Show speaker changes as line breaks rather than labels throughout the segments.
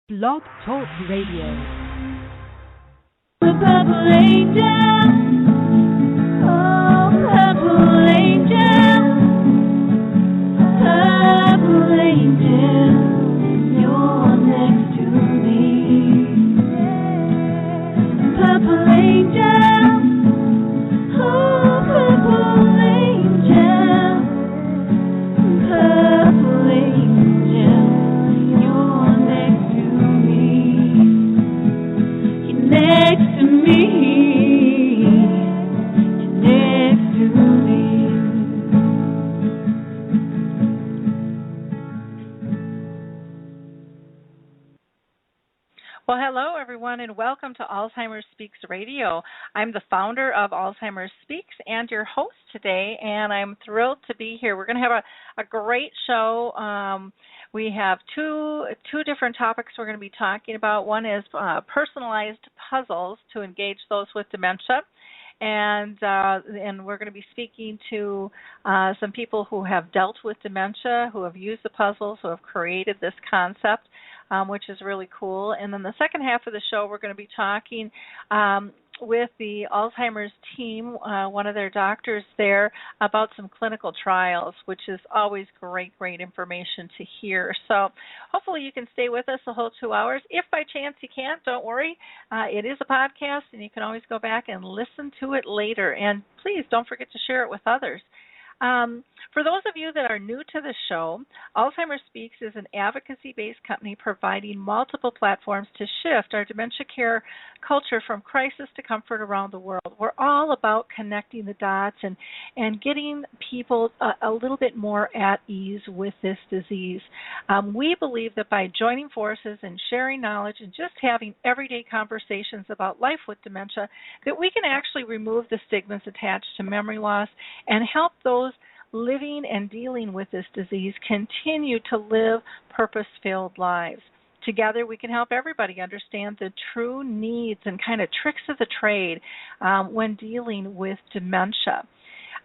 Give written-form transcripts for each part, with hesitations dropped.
Blog Talk Radio.
The purple angel, oh purple angel, you're next to me. Purple angel, oh purple angel, you're next to me. You're next to me. You're next to me.
Well, hello, everyone, and welcome to Alzheimer's Speaks Radio. I'm the founder of Alzheimer's Speaks and your host today, and I'm thrilled to be here. We're going to have a great show. We have two different topics we're going to be talking about. One is personalized puzzles to engage those with dementia. And we're going to be speaking to some people who have dealt with dementia, who have used the puzzles, who have created this concept, which is really cool. And then the second half of the show, we're going to be talking with the Alzheimer's team, one of their doctors there, about some clinical trials, which is always great information to hear. So hopefully you can stay with us the whole 2 hours. If by chance you can't, don't worry. It is a podcast, and you can always go back and listen to it later. And please don't forget to share it with others. For those of you that are new to the show, Alzheimer's Speaks is an advocacy-based company providing multiple platforms to shift our dementia care culture from crisis to comfort around the world. We're all about connecting the dots and getting people a little bit more at ease with this disease. We believe that by joining forces and sharing knowledge and just having everyday conversations about life with dementia, that we can actually remove the stigmas attached to memory loss and help those living and dealing with this disease continue to live purpose-filled lives. Together, we can help everybody understand the true needs and kind of tricks of the trade when dealing with dementia.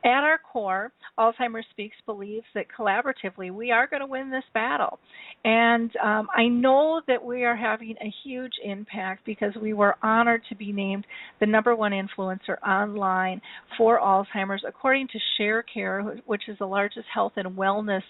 At our core, Alzheimer's Speaks believes that collaboratively we are going to win this battle. And I know that we are having a huge impact because we were honored to be named the #1 influencer online for Alzheimer's, according to ShareCare, which is the largest health and wellness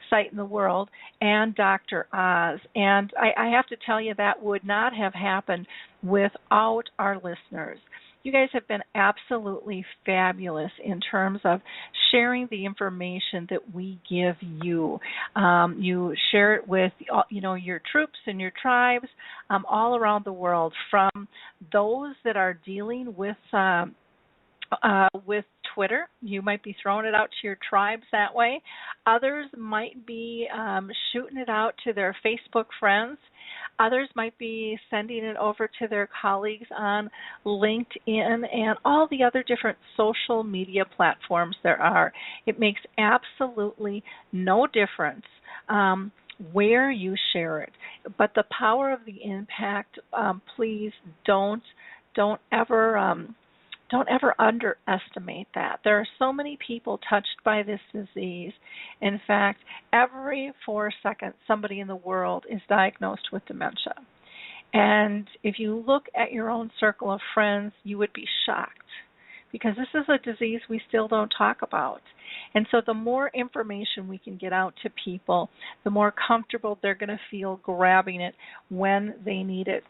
site in the world, and Dr. Oz. And I have to tell you, that would not have happened without our listeners. You guys have been absolutely fabulous in terms of sharing the information that we give you. You share it with, your troops and your tribes all around the world, from those that are dealing with Twitter. You might be throwing it out to your tribes that way. Others might be shooting it out to their Facebook friends. Others might be sending it over to their colleagues on LinkedIn and all the other different social media platforms there are. It makes absolutely no difference where you share it. But the power of the impact, please don't ever underestimate that. There are so many people touched by this disease. In fact, every 4 seconds, somebody in the world is diagnosed with dementia. And if you look at your own circle of friends, you would be shocked, because this is a disease we still don't talk about. And so the more information we can get out to people, the more comfortable they're going to feel grabbing it when they need it.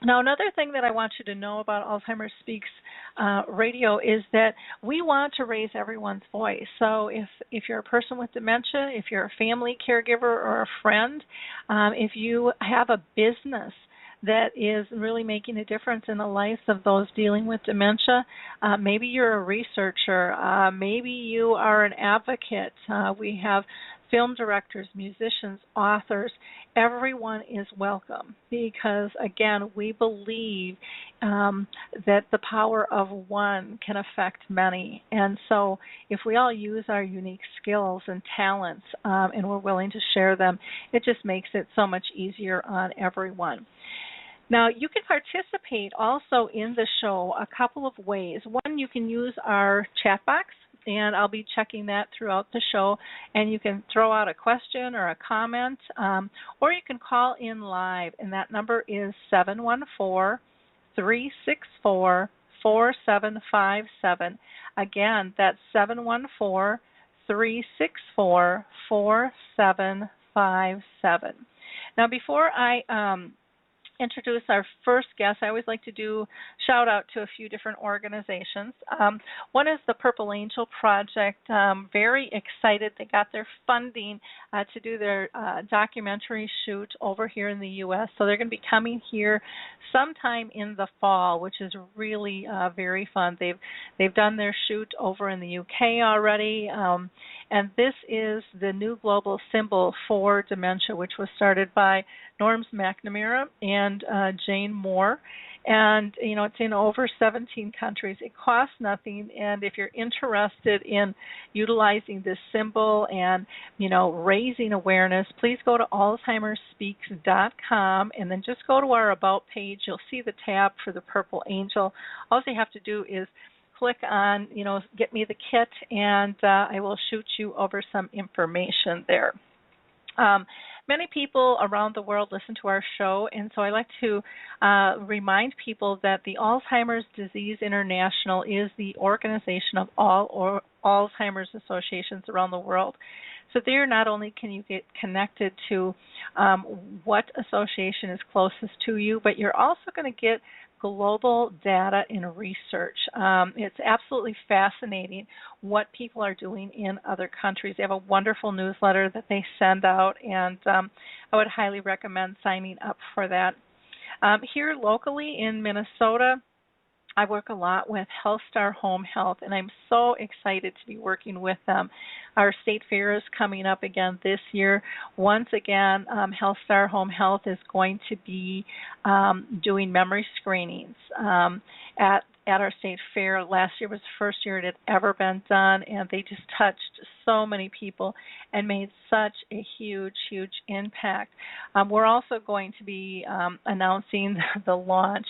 Now, another thing that I want you to know about Alzheimer's Speaks Radio is that we want to raise everyone's voice. So if you're a person with dementia, if you're a family caregiver or a friend, if you have a business that is really making a difference in the lives of those dealing with dementia, maybe you're a researcher, maybe you are an advocate. We have film directors, musicians, authors. Everyone is welcome because, again, we believe that the power of one can affect many. And so if we all use our unique skills and talents and we're willing to share them, it just makes it so much easier on everyone. Now, you can participate also in the show a couple of ways. One, you can use our chat box and I'll be checking that throughout the show. And you can throw out a question or a comment, or you can call in live, and that number is 714-364-4757. Again, that's 714-364-4757. Now, before I introduce our first guest, I always like to do shout out to a few different organizations. One is the Purple Angel Project. Very excited. They got their funding to do their documentary shoot over here in the U.S. So they're going to be coming here sometime in the fall, which is really very fun. They've done their shoot over in the UK already, and this is the new global symbol for dementia, which was started by Norms McNamara and Jane Moore. And, it's in over 17 countries. It costs nothing. And if you're interested in utilizing this symbol and, raising awareness, please go to AlzheimersSpeaks.com and then just go to our About page. You'll see the tab for the Purple Angel. All you have to do is click on, get me the kit, and I will shoot you over some information there. Many people around the world listen to our show, and so I like to remind people that the Alzheimer's Disease International is the organization of all Alzheimer's associations around the world. So there, not only can you get connected to what association is closest to you, but you're also going to get global data and research. It's absolutely fascinating what people are doing in other countries. They have a wonderful newsletter that they send out, and I would highly recommend signing up for that. Here locally in Minnesota, I work a lot with HealthStar Home Health, and I'm so excited to be working with them. Our state fair is coming up again this year. Once again, HealthStar Home Health is going to be doing memory screenings at our state fair. Last year was the first year it had ever been done, and they just touched so many people and made such a huge, huge impact. We're also going to be announcing the launch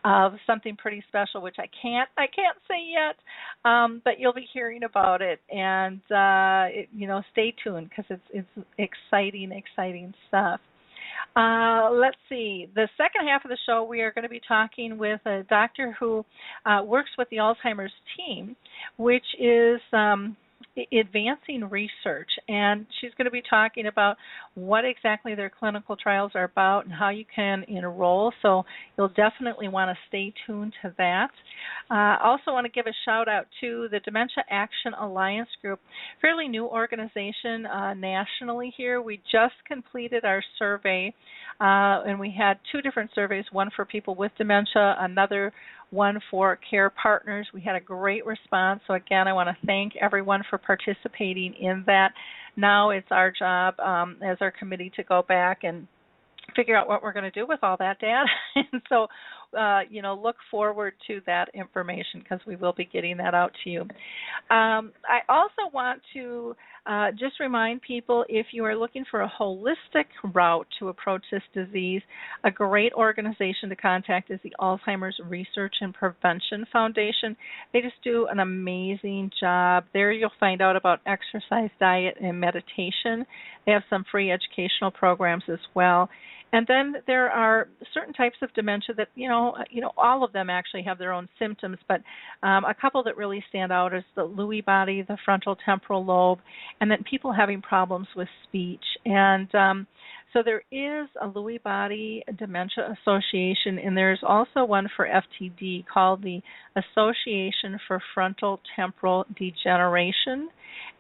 of something pretty special, which I can't say yet, but you'll be hearing about it, and stay tuned because it's exciting stuff. Let's see. The second half of the show, we are going to be talking with a doctor who works with the Alzheimer's team, which is advancing research, and she's going to be talking about what exactly their clinical trials are about and how you can enroll, so you'll definitely want to stay tuned to that. Also want to give a shout out to the Dementia Action Alliance Group, fairly new organization nationally here. We just completed our survey, and we had two different surveys, one for people with dementia, another one for care partners. We had a great response. So again, I want to thank everyone for participating in that. Now it's our job as our committee to go back and figure out what we're going to do with all that data. And so, look forward to that information because we will be getting that out to you. I also want to just remind people, if you are looking for a holistic route to approach this disease, a great organization to contact is the Alzheimer's Research and Prevention Foundation. They just do an amazing job. There you'll find out about exercise, diet, and meditation. They have some free educational programs as well. And then there are certain types of dementia that, all of them actually have their own symptoms, but a couple that really stand out is the Lewy body, the frontal temporal lobe, and then people having problems with speech. And so there is a Lewy body dementia association, and there's also one for FTD called the Association for Frontal Temporal Degeneration,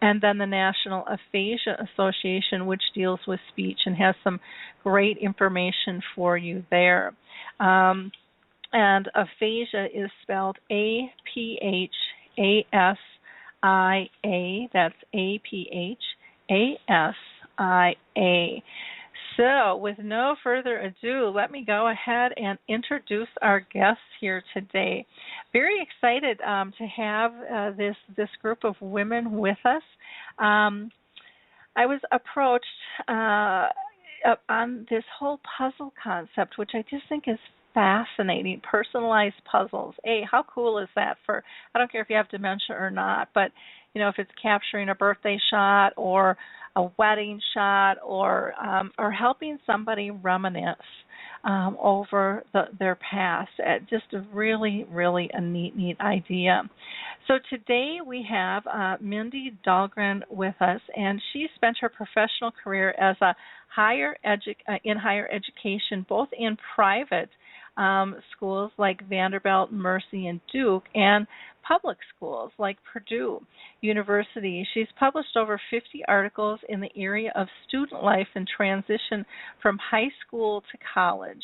and then the National Aphasia Association, which deals with speech and has some great information for you there. And aphasia is spelled A-P-H-A-S-I-A. That's A-P-H-A-S-I-A. So with no further ado, let me go ahead and introduce our guests here today. Very excited to have this group of women with us. I was approached on this whole puzzle concept, which I just think is fascinating. Personalized puzzles. How cool is that? For I don't care if you have dementia or not, but if it's capturing a birthday shot or a wedding shot or helping somebody reminisce over their past. Just a really, really a neat idea. So today we have Mindy Dahlgren with us, and she spent her professional career as a in higher education, both in private schools like Vanderbilt, Mercy, and Duke, and public schools like Purdue University. She's published over 50 articles in the area of student life and transition from high school to college.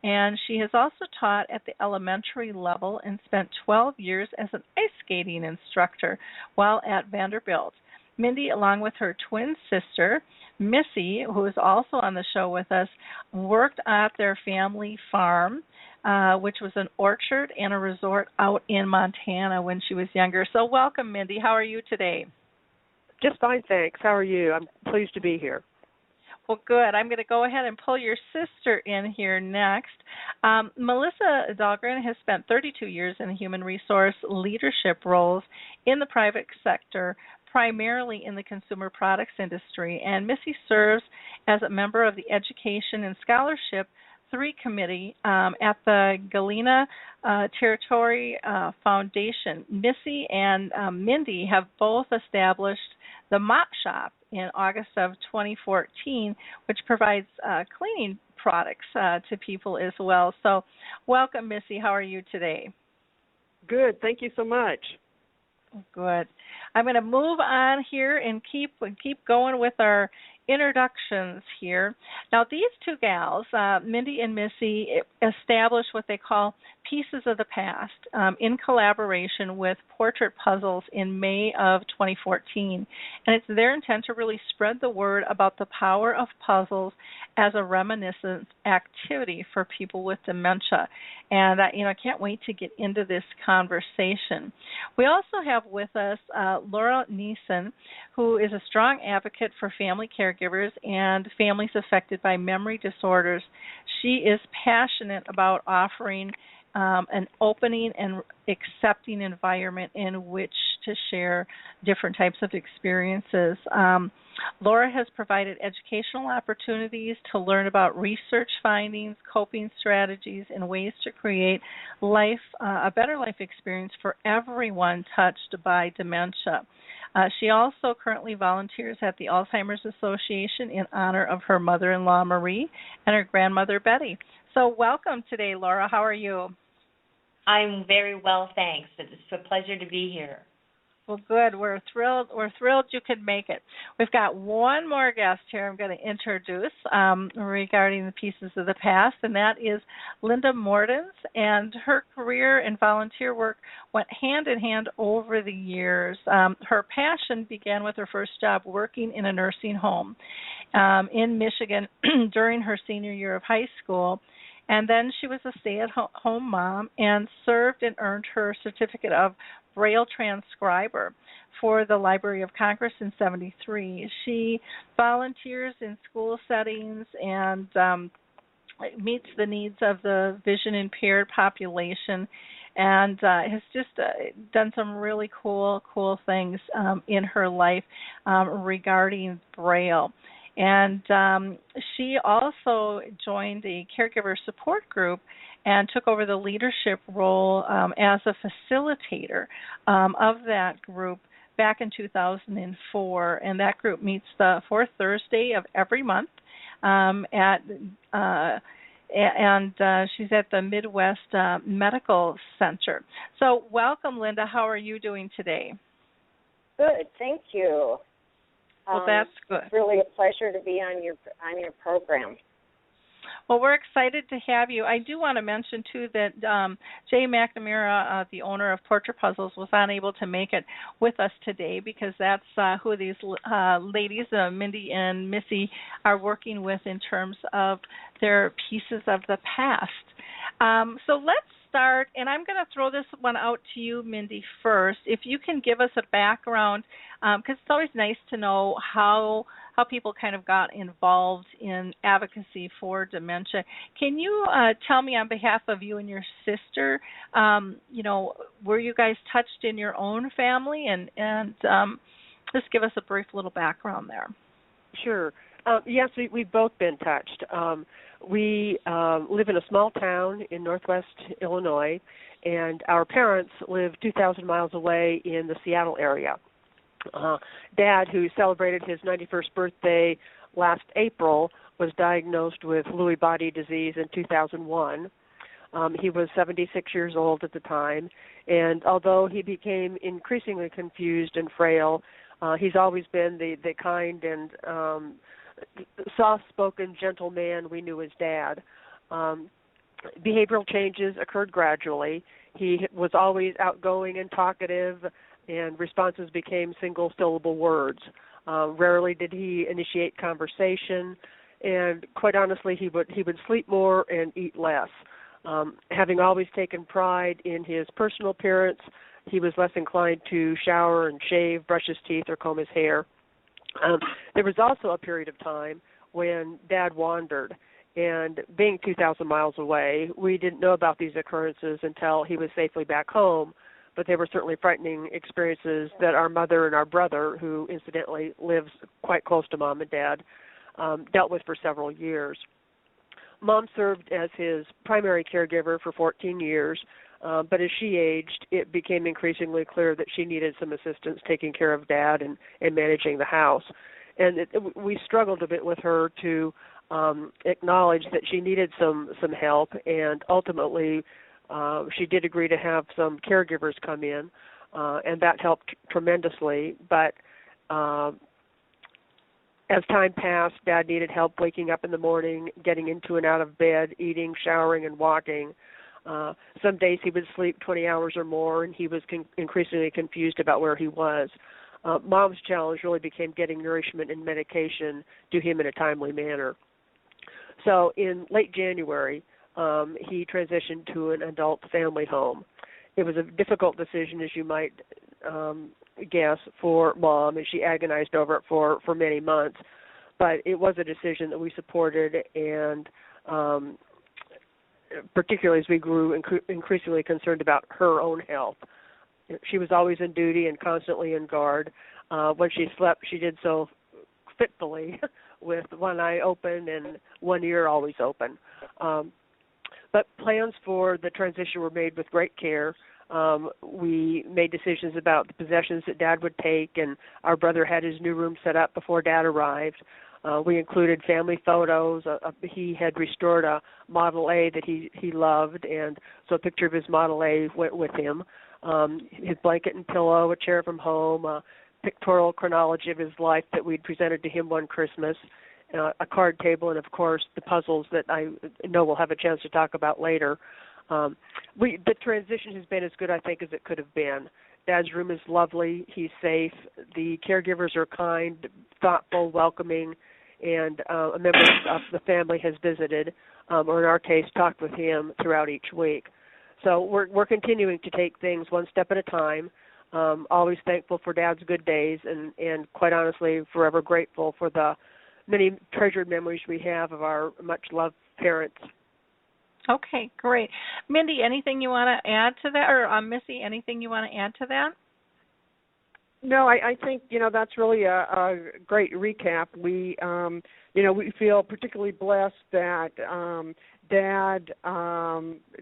And she has also taught at the elementary level and spent 12 years as an ice skating instructor while at Vanderbilt. Mindy, along with her twin sister, Missy, who is also on the show with us, worked at their family farm, which was an orchard and a resort out in Montana when she was younger. So welcome, Mindy. How are you today?
Just fine, thanks. How are you? I'm pleased to be here.
Well, good. I'm going to go ahead and pull your sister in here next. Melissa Dahlgren has spent 32 years in human resource leadership roles in the private sector, primarily in the consumer products industry, and Missy serves as a member of the Education and Scholarship 3 Committee at the Galena Territory Foundation. Missy and Mindy have both established the Mop Shop in August of 2014, which provides cleaning products to people as well. So welcome, Missy. How are you today?
Good. Thank you so much.
Good. I'm going to move on here and keep going with our introductions here. Now, these two gals, Mindy and Missy, established what they call Pieces of the Past in collaboration with Portrait Puzzles in May of 2014. And it's their intent to really spread the word about the power of puzzles as a reminiscence activity for people with dementia. And, I can't wait to get into this conversation. We also have with us Laura Neeson, who is a strong advocate for family caregivers and families affected by memory disorders. She is passionate about offering an opening and accepting environment in which to share different types of experiences. Laura has provided educational opportunities to learn about research findings, coping strategies, and ways to create a better life experience for everyone touched by dementia. She also currently volunteers at the Alzheimer's Association in honor of her mother-in-law, Marie, and her grandmother, Betty. So welcome today, Laura. How are you?
I'm very well, thanks. It's a pleasure to be here.
Well, good. We're thrilled you could make it. We've got one more guest here I'm going to introduce regarding the Pieces of the Past, and that is Linda Mordens. And her career and volunteer work went hand in hand over the years. Her passion began with her first job working in a nursing home in Michigan during her senior year of high school. And then she was a stay-at-home mom and served and earned her certificate of Braille transcriber for the Library of Congress in '73. She volunteers in school settings and meets the needs of the vision-impaired population, and has just done some really cool things in her life regarding Braille. And she also joined a caregiver support group and took over the leadership role as a facilitator of that group back in 2004. And that group meets the fourth Thursday of every month she's at the Midwest Medical Center. So welcome, Linda. How are you doing today?
Good, thank you.
Well, that's good.
It's really a pleasure to be on your program.
Well, we're excited to have you. I do want to mention, too, that Jay McNamara, the owner of Portrait Puzzles, was unable to make it with us today because that's who these ladies, Mindy and Missy, are working with in terms of their Pieces of the Past. So let's start, and I'm going to throw this one out to you, Mindy, first. If you can give us a background, because it's always nice to know how people kind of got involved in advocacy for dementia. Can you tell me on behalf of you and your sister, were you guys touched in your own family? And just give us a brief little background there.
Sure. Yes, we've both been touched. We live in a small town in northwest Illinois, and our parents live 2,000 miles away in the Seattle area. Dad, who celebrated his 91st birthday last April, was diagnosed with Lewy body disease in 2001. He was 76 years old at the time, and although he became increasingly confused and frail, he's always been the kind and soft-spoken, gentle man we knew as Dad. Behavioral changes occurred gradually. He was always outgoing and talkative, and responses became single-syllable words. Rarely did he initiate conversation, and quite honestly, he would sleep more and eat less. Having always taken pride in his personal appearance, he was less inclined to shower and shave, brush his teeth, or comb his hair. There was also a period of time when Dad wandered, and being 2,000 miles away, we didn't know about these occurrences until he was safely back home, but they were certainly frightening experiences that our mother and our brother, who incidentally lives quite close to Mom and Dad, dealt with for several years. Mom served as his primary caregiver for 14 years, but as she aged, it became increasingly clear that she needed some assistance taking care of Dad and managing the house. And we struggled a bit with her to acknowledge that she needed some help, and ultimately she did agree to have some caregivers come in, and that helped tremendously. But as time passed, Dad needed help waking up in the morning, getting into and out of bed, eating, showering, and walking. Some days he would sleep 20 hours or more, and he was increasingly confused about where he was. Mom's challenge really became getting nourishment and medication to him in a timely manner. So in late January, he transitioned to an adult family home. It was a difficult decision, as you might guess, for Mom, and she agonized over it for many months. But it was a decision that we supported, and particularly as we grew increasingly concerned about her own health. She was always in duty and constantly in guard. When she slept, she did so fitfully with one eye open and one ear always open. But plans for the transition were made with great care. We made decisions about the possessions that Dad would take, and our brother had his new room set up before Dad arrived. We included family photos. He had restored a Model A that he loved, and so a picture of his Model A went with him. His blanket and pillow, a chair from home, a pictorial chronology of his life that we'd presented to him one Christmas, a card table, and, of course, the puzzles that I know we'll have a chance to talk about later. The transition has been as good, I think, as it could have been. Dad's room is lovely. He's safe. The caregivers are kind, thoughtful, welcoming, and a member of the family has visited, or in our case, talked with him throughout each week. So we're continuing to take things one step at a time, always thankful for Dad's good days, and quite honestly, forever grateful for the many treasured memories we have of our much-loved parents.
Okay, great. Mindy, anything you want to add to that? Or Missy, anything you want to add to that?
No, I think, that's really a great recap. We, we feel particularly blessed that Dad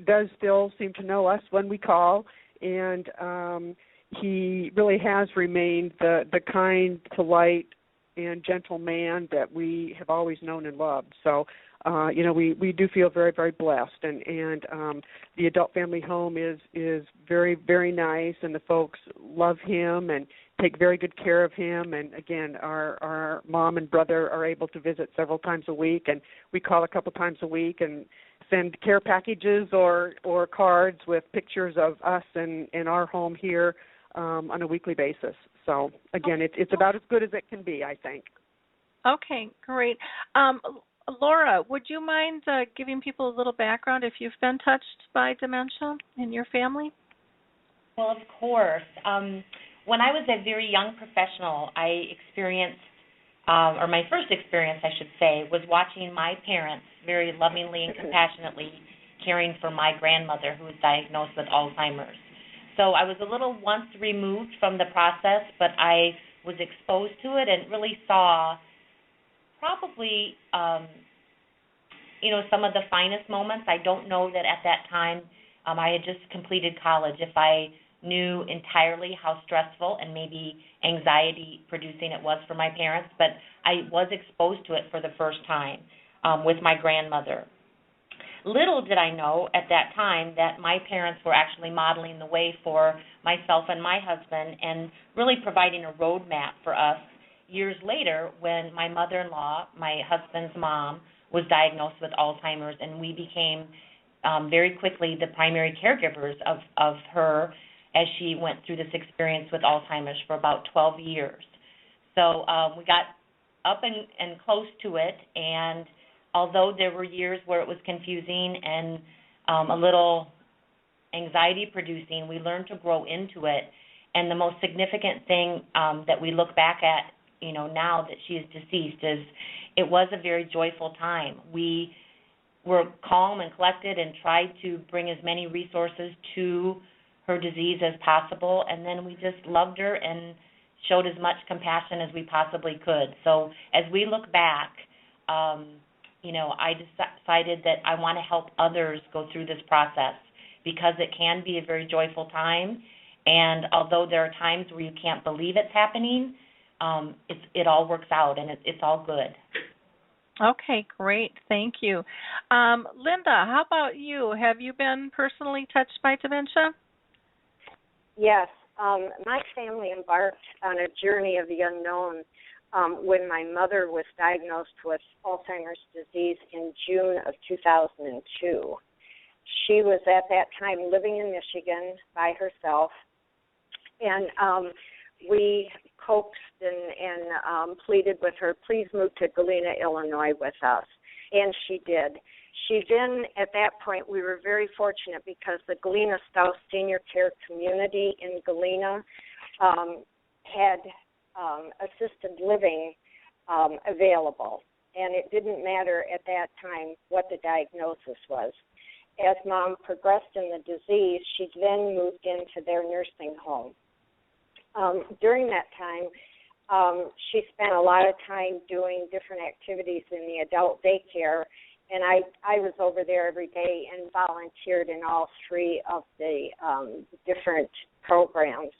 does still seem to know us when we call, and he really has remained the kind, polite, and gentle man that we have always known and loved. So, we do feel very, very blessed, and the adult family home is very, very nice, and the folks love him and take very good care of him. And again, our mom and brother are able to visit several times a week, and we call a couple times a week and send care packages or cards with pictures of us and our home here on a weekly basis. So again, it's about as good as it can be, I think.
Okay, great. Laura, would you mind giving people a little background if you've been touched by dementia in your family?
Well, of course. When I was a very young professional, I experienced, or my first experience, I should say, was watching my parents very lovingly and compassionately caring for my grandmother who was diagnosed with Alzheimer's. So I was a little once removed from the process, but I was exposed to it and really saw probably, some of the finest moments. I don't know that at that time I had just completed college if I knew entirely how stressful and maybe anxiety-producing it was for my parents, but I was exposed to it for the first time with my grandmother. Little did I know at that time that my parents were actually modeling the way for myself and my husband and really providing a roadmap for us years later when my mother-in-law, my husband's mom, was diagnosed with Alzheimer's, and we became very quickly the primary caregivers of her as she went through this experience with Alzheimer's for about 12 years. So we got up and close to it, and although there were years where it was confusing and a little anxiety-producing, we learned to grow into it. And the most significant thing that we look back at, now that she is deceased, is it was a very joyful time. We were calm and collected and tried to bring as many resources to her disease as possible, and then we just loved her and showed as much compassion as we possibly could. So as we look back, I decided that I want to help others go through this process because it can be a very joyful time, and although there are times where you can't believe it's happening, it all works out and it's all good.
Okay, great. Thank you. Linda, how about you? Have you been personally touched by dementia?
Yes. My family embarked on a journey of the unknown when my mother was diagnosed with Alzheimer's disease in June of 2002. She was at that time living in Michigan by herself, and we coaxed and pleaded with her, please move to Galena, Illinois with us, and she did. She then, at that point, we were very fortunate because the Galena South Senior Care Community in Galena had assisted living available, and it didn't matter at that time what the diagnosis was. As Mom progressed in the disease, she then moved into their nursing home. During that time, she spent a lot of time doing different activities in the adult daycare, and I was over there every day and volunteered in all three of the different programs.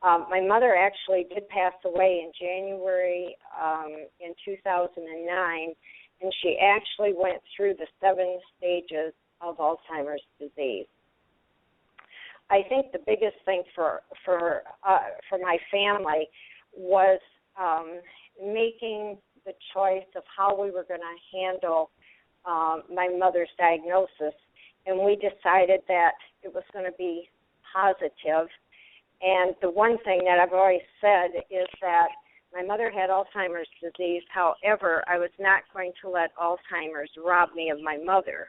My mother actually did pass away in January in 2009, and she actually went through the 7 stages of Alzheimer's disease. I think the biggest thing for my family was making the choice of how we were going to handle my mother's diagnosis, and we decided that it was going to be positive. And the one thing that I've always said is that my mother had Alzheimer's disease. However, I was not going to let Alzheimer's rob me of my mother.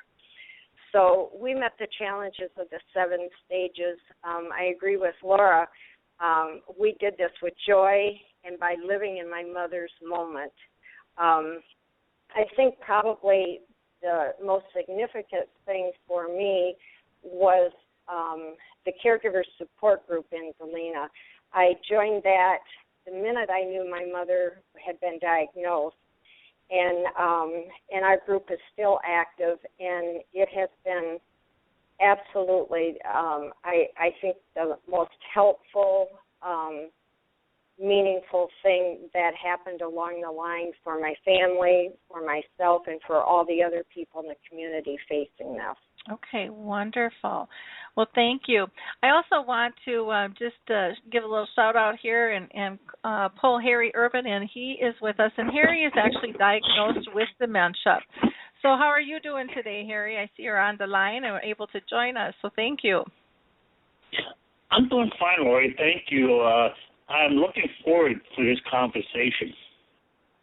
So we met the challenges of the 7 stages. I agree with Laura. We did this with joy and by living in my mother's moment. I think probably the most significant thing for me was the caregiver support group in Galena. I joined that the minute I knew my mother had been diagnosed, and our group is still active, and it has been absolutely, I think, the most helpful, meaningful thing that happened along the line for my family, for myself, and for all the other people in the community facing this.
Okay, wonderful. Well, thank you. I also want to just give a little shout-out here and pull Harry Urban in. He is with us, and Harry is actually diagnosed with dementia. So how are you doing today, Harry? I see you're on the line and are able to join us, so thank you.
I'm doing fine, Lori. Thank you. I'm looking forward to this conversation.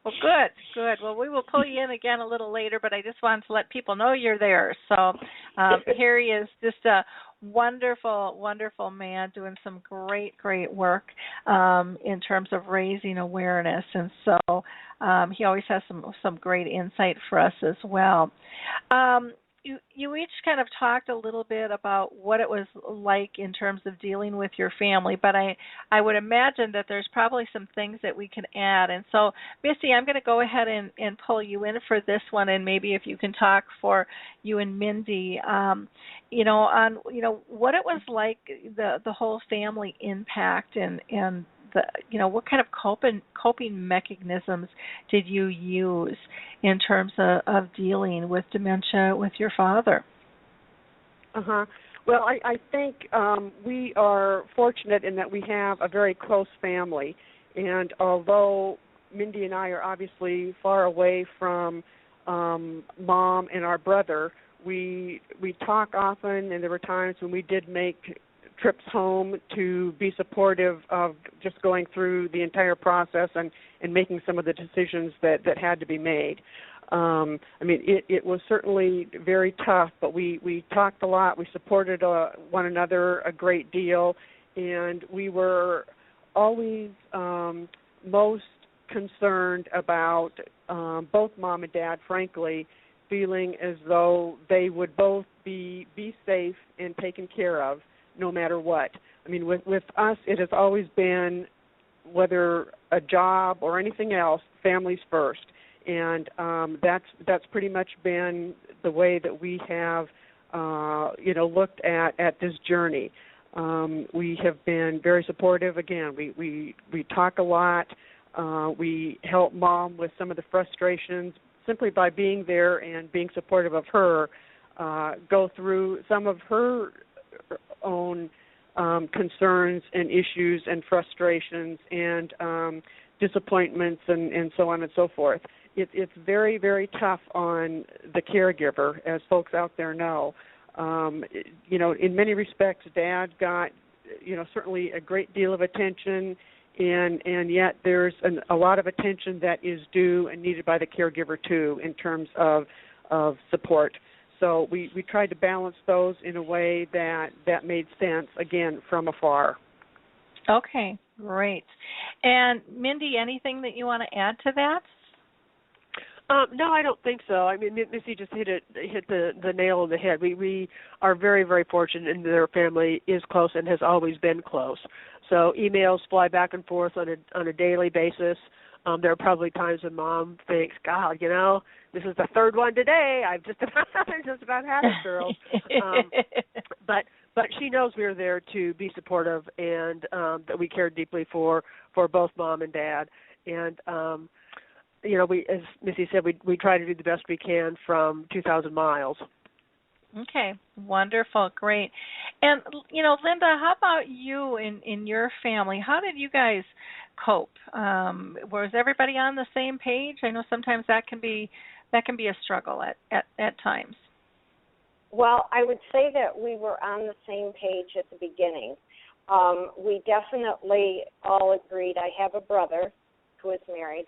Well, good. Well, we will pull you in again a little later, but I just wanted to let people know you're there. So here he is, just a wonderful, wonderful man doing some great work in terms of raising awareness. And so he always has some great insight for us as well. You each kind of talked a little bit about what it was like in terms of dealing with your family, but I would imagine that there's probably some things that we can add. And so, Missy, I'm going to go ahead and pull you in for this one, and maybe if you can talk for you and Mindy, on what it was like, the whole family impact, and what kind of coping mechanisms did you use in terms of dealing with dementia with your father?
Well, I think we are fortunate in that we have a very close family, and although Mindy and I are obviously far away from Mom and our brother, we talk often, and there were times when we did make trips home to be supportive of just going through the entire process and making some of the decisions that had to be made. It was certainly very tough, but we talked a lot. We supported one another a great deal, and we were always most concerned about both Mom and Dad, frankly, feeling as though they would both be safe and taken care of, no matter what. With us, it has always been, whether a job or anything else, families first, and that's pretty much been the way that we have, looked at this journey. We have been very supportive. Again, we talk a lot. We help Mom with some of the frustrations simply by being there and being supportive of her, go through some of her own concerns and issues and frustrations and disappointments and so on and so forth. It's very, very tough on the caregiver, as folks out there know. In many respects, Dad got, certainly a great deal of attention, and yet there's a lot of attention that is due and needed by the caregiver too, in terms of support. So we tried to balance those in a way that made sense, again, from afar.
Okay, great. And Mindy, anything that you want to add to that?
No, I don't think so. Missy just hit the nail on the head. We are very, very fortunate, and their family is close and has always been close. So emails fly back and forth on a daily basis. There are probably times when Mom thinks, God, this is the third one today. I've just about had it, girls. But she knows we're there to be supportive, and that we care deeply for both Mom and Dad. And we, as Missy said, we try to do the best we can from 2,000 miles.
Okay, wonderful, great. And, Linda, how about you in your family? How did you guys cope? Was everybody on the same page? I know sometimes that can be a struggle at times.
Well, I would say that we were on the same page at the beginning. We definitely all agreed. I have a brother who is married,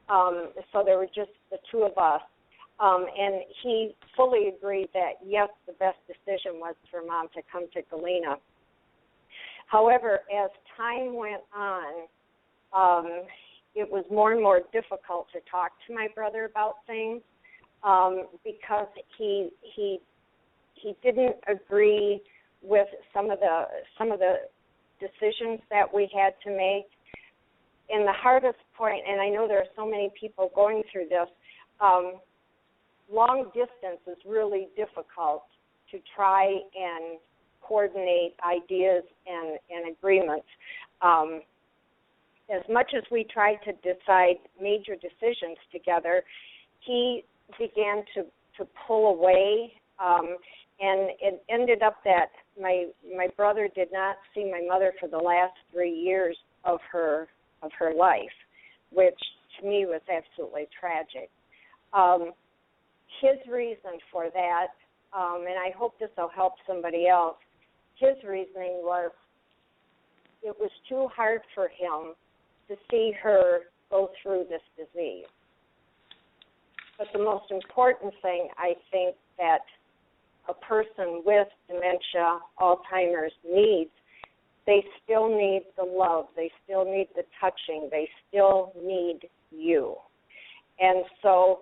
so there were just the two of us. And he fully agreed that, yes, the best decision was for Mom to come to Galena. However, as time went on, it was more and more difficult to talk to my brother about things because he didn't agree with some of the decisions that we had to make. And the hardest point, and I know there are so many people going through this, long distance is really difficult to try and coordinate ideas and agreements. As much as we tried to decide major decisions together, he began to pull away, and it ended up that my brother did not see my mother for the last 3 years of her life, which to me was absolutely tragic. His reason for that, and I hope this will help somebody else, his reasoning was it was too hard for him to see her go through this disease. But the most important thing, I think, that a person with dementia, Alzheimer's needs, they still need the love. They still need the touching. They still need you. And so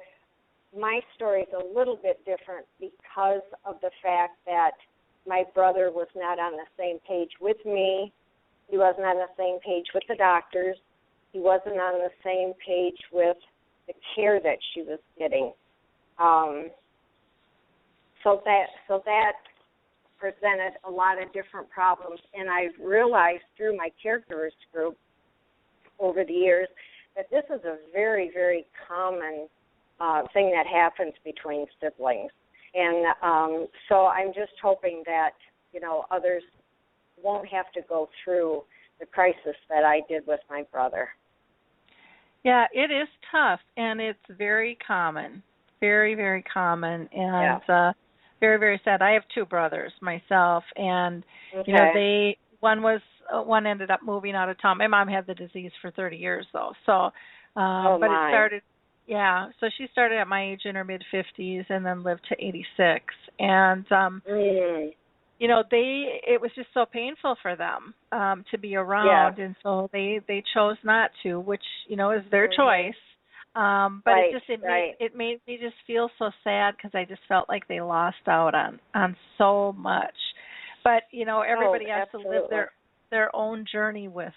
my story is a little bit different because of the fact that my brother was not on the same page with me. He wasn't on the same page with the doctors. He wasn't on the same page with the care that she was getting. So that presented a lot of different problems. And I've realized through my caregivers group over the years that this is a very, very common thing that happens between siblings. And so I'm just hoping that, others won't have to go through the crisis that I did with my brother.
Yeah, it is tough, and it's very common, very, very common, and very, very sad. I have two brothers myself, and one ended up moving out of town. My mom had the disease for 30 years though, so but it started. Yeah, so she started at my age in her mid-50s and then lived to 86, and it was just so painful for them to be around, and so they chose not to, which is their choice. But it made me just feel so sad because I just felt like they lost out on so much. But everybody has to live their own journey with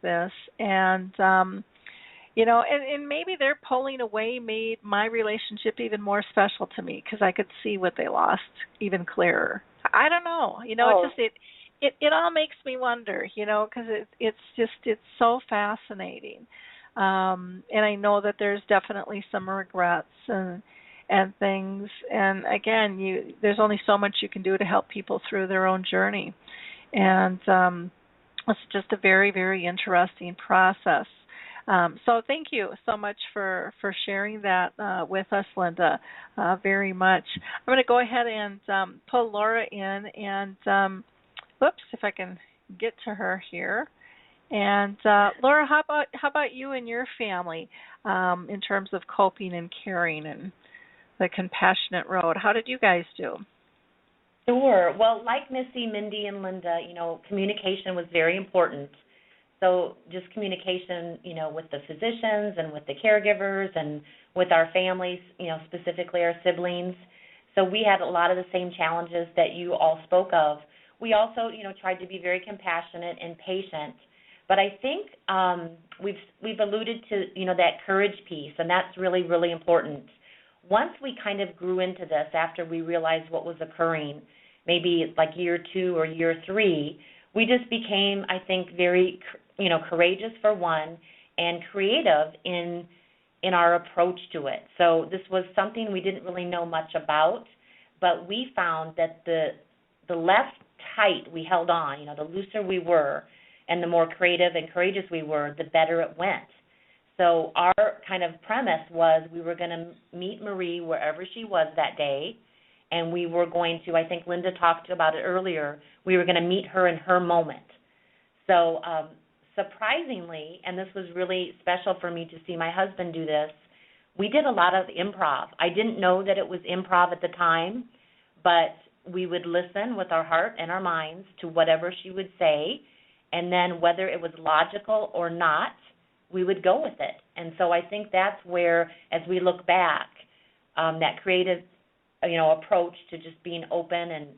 this, and and maybe their pulling away made my relationship even more special to me because I could see what they lost even clearer. I don't know. It all makes me wonder, because it's so fascinating. And I know that there's definitely some regrets and things. And again, there's only so much you can do to help people through their own journey. And it's just a very, very interesting process. So thank you so much for sharing that with us, Linda, very much. I'm going to go ahead and pull Laura in, and if I can get to her here. And Laura, how about you and your family in terms of coping and caring and the compassionate road? How did you guys do?
Sure. Well, like Missy, Mindy, and Linda, communication was very important. So just communication, with the physicians and with the caregivers and with our families, specifically our siblings. So we had a lot of the same challenges that you all spoke of. We also, tried to be very compassionate and patient. But I think we've alluded to, that courage piece, and that's really, really important. Once we kind of grew into this after we realized what was occurring, maybe like year 2 or year 3, we just became, I think, very courageous for one, and creative in our approach to it. So this was something we didn't really know much about, but we found that the less tight we held on, the looser we were, and the more creative and courageous we were, the better it went. So our kind of premise was we were going to meet Marie wherever she was that day, and we were going to, I think Linda talked about it earlier, we were going to meet her in her moment. So surprisingly, and this was really special for me to see my husband do this, we did a lot of improv. I didn't know that it was improv at the time, but we would listen with our heart and our minds to whatever she would say, and then whether it was logical or not, we would go with it. And so I think that's where, as we look back, that creative, approach to just being open and,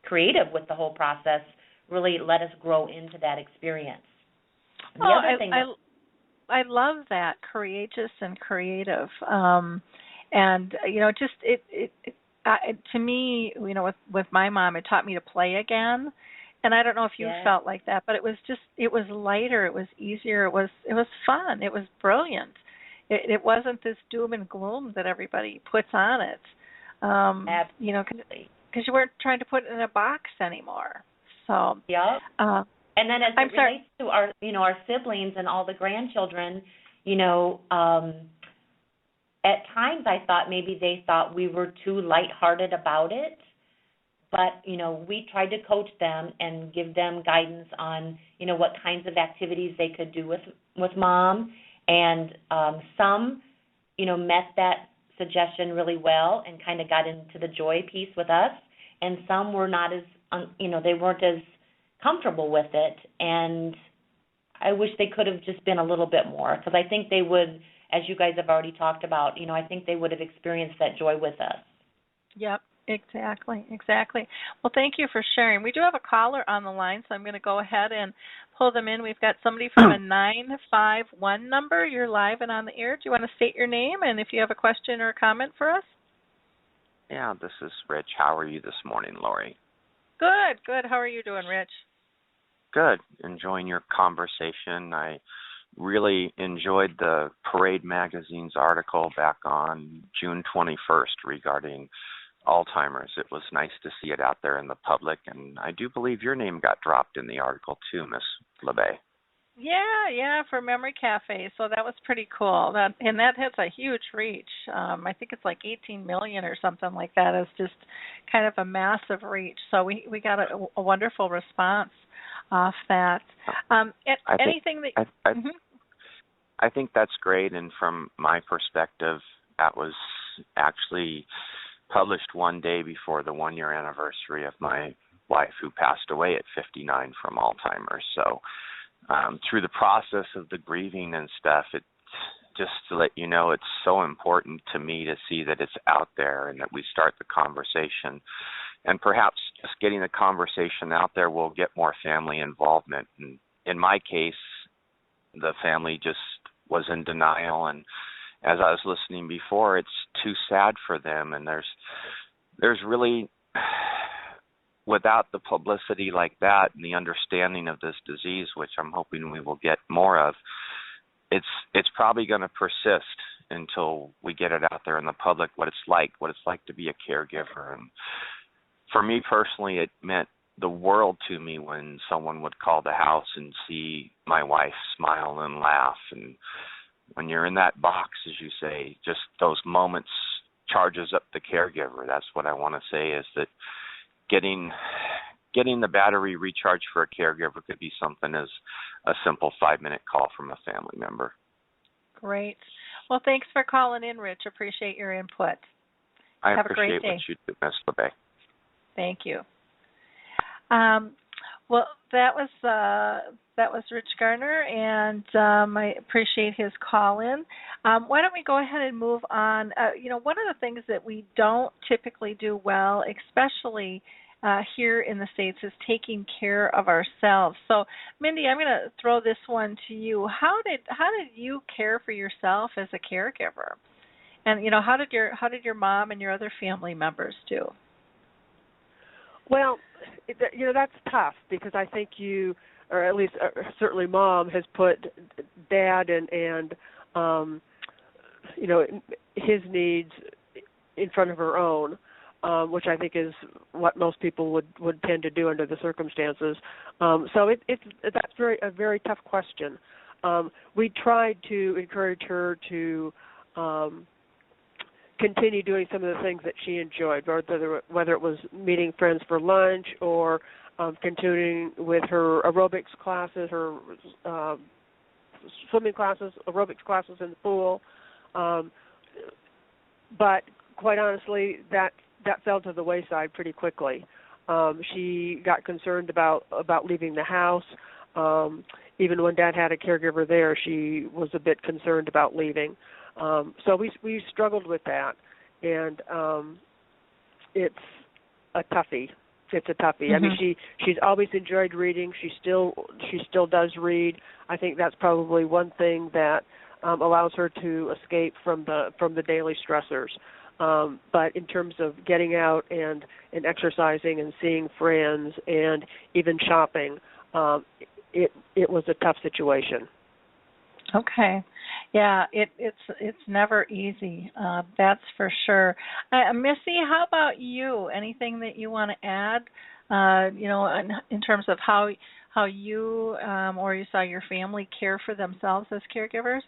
creative with the whole process really let us grow into that experience.
I love that, courageous and creative, and just it to me, with my mom, it taught me to play again, and I don't know if you felt like that, but it was lighter, it was easier, it was fun, it was brilliant. It wasn't this doom and gloom that everybody puts on it,
Absolutely,
because you weren't trying to put it in a box anymore. So
and then as it relates to our, our siblings and all the grandchildren, at times I thought maybe they thought we were too lighthearted about it, but, we tried to coach them and give them guidance on, what kinds of activities they could do with Mom, and some, met that suggestion really well and kind of got into the joy piece with us, and some were not as, they weren't as comfortable with it, and I wish they could have just been a little bit more, because I think they would, as you guys have already talked about, I think they would have experienced that joy with us.
Yep, exactly. Well, thank you for sharing. We do have a caller on the line, so I'm going to go ahead and pull them in. We've got somebody from a 951 number. You're live and on the air. Do you want to state your name and if you have a question or a comment for us?
Yeah, this is Rich. How are you this morning, Lori?
Good. How are you doing, Rich?
Good. Enjoying your conversation. I really enjoyed the Parade Magazine's article back on June 21st regarding Alzheimer's. It was nice to see it out there in the public, and I do believe your name got dropped in the article too, Miss LeBay.
Yeah, for Memory Cafe. So that was pretty cool. That has a huge reach. I think it's like 18 million or something like that. It's just kind of a massive reach. So we got a wonderful response off that.
I think that's great, and from my perspective, that was actually published one day before the 1-year anniversary of my wife, who passed away at 59 from Alzheimer's. So through the process of the grieving and stuff, it just to let you know, it's so important to me to see that it's out there and that we start the conversation. And perhaps just getting the conversation out there will get more family involvement. And in my case, the family just was in denial. And as I was listening before, it's too sad for them. And there's really, without the publicity like that and the understanding of this disease, which I'm hoping we will get more of, it's probably going to persist until we get it out there in the public, what it's like to be a caregiver. And for me personally, it meant the world to me when someone would call the house and see my wife smile and laugh. And when you're in that box, as you say, just those moments charges up the caregiver. That's what I want to say, is that getting the battery recharged for a caregiver could be something as a simple 5-minute call from a family member.
Great. Well, thanks for calling in, Rich. Appreciate your input.
Have
a great day.
What you do, Ms. LeBay.
Thank you. Well, that was Rich Garner, and I appreciate his call in. Why don't we go ahead and move on? One of the things that we don't typically do well, especially here in the States, is taking care of ourselves. So, Mindy, I'm going to throw this one to you. How did you care for yourself as a caregiver? And how did your mom and your other family members do?
Well, that's tough, because I think you, or at least certainly Mom, has put Dad and his needs in front of her own, which I think is what most people would tend to do under the circumstances. So that's a very tough question. We tried to encourage her to continue doing some of the things that she enjoyed, whether it was meeting friends for lunch or continuing with her aerobics classes, her swimming classes, aerobics classes in the pool. But quite honestly, that fell to the wayside pretty quickly. She got concerned about leaving the house. Even when Dad had a caregiver there, she was a bit concerned about leaving. So we struggled with that, and it's a toughie.
Mm-hmm.
I mean, she's always enjoyed reading. She still does read. I think that's probably one thing that allows her to escape from the daily stressors. But in terms of getting out and exercising and seeing friends and even shopping, it was a tough situation.
Okay. Yeah, it's never easy. That's for sure. Missy, how about you? Anything that you want to add? In terms of how you or you saw your family care for themselves as caregivers?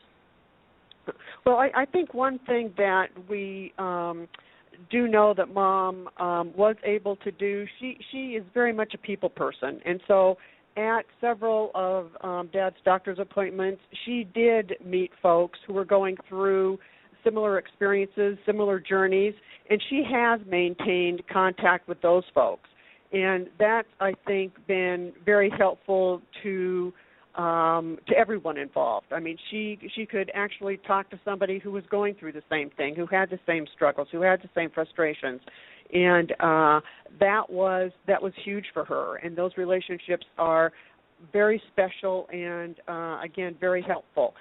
Well, I think one thing that we do know that Mom was able to do, she is very much a people person, and so at several of Dad's doctor's appointments, she did meet folks who were going through similar experiences, similar journeys, and she has maintained contact with those folks. And that's, I think, been very helpful to everyone involved. I mean, she could actually talk to somebody who was going through the same thing, who had the same struggles, who had the same frustrations, and that was huge for her. And those relationships are very special and, again, very helpful.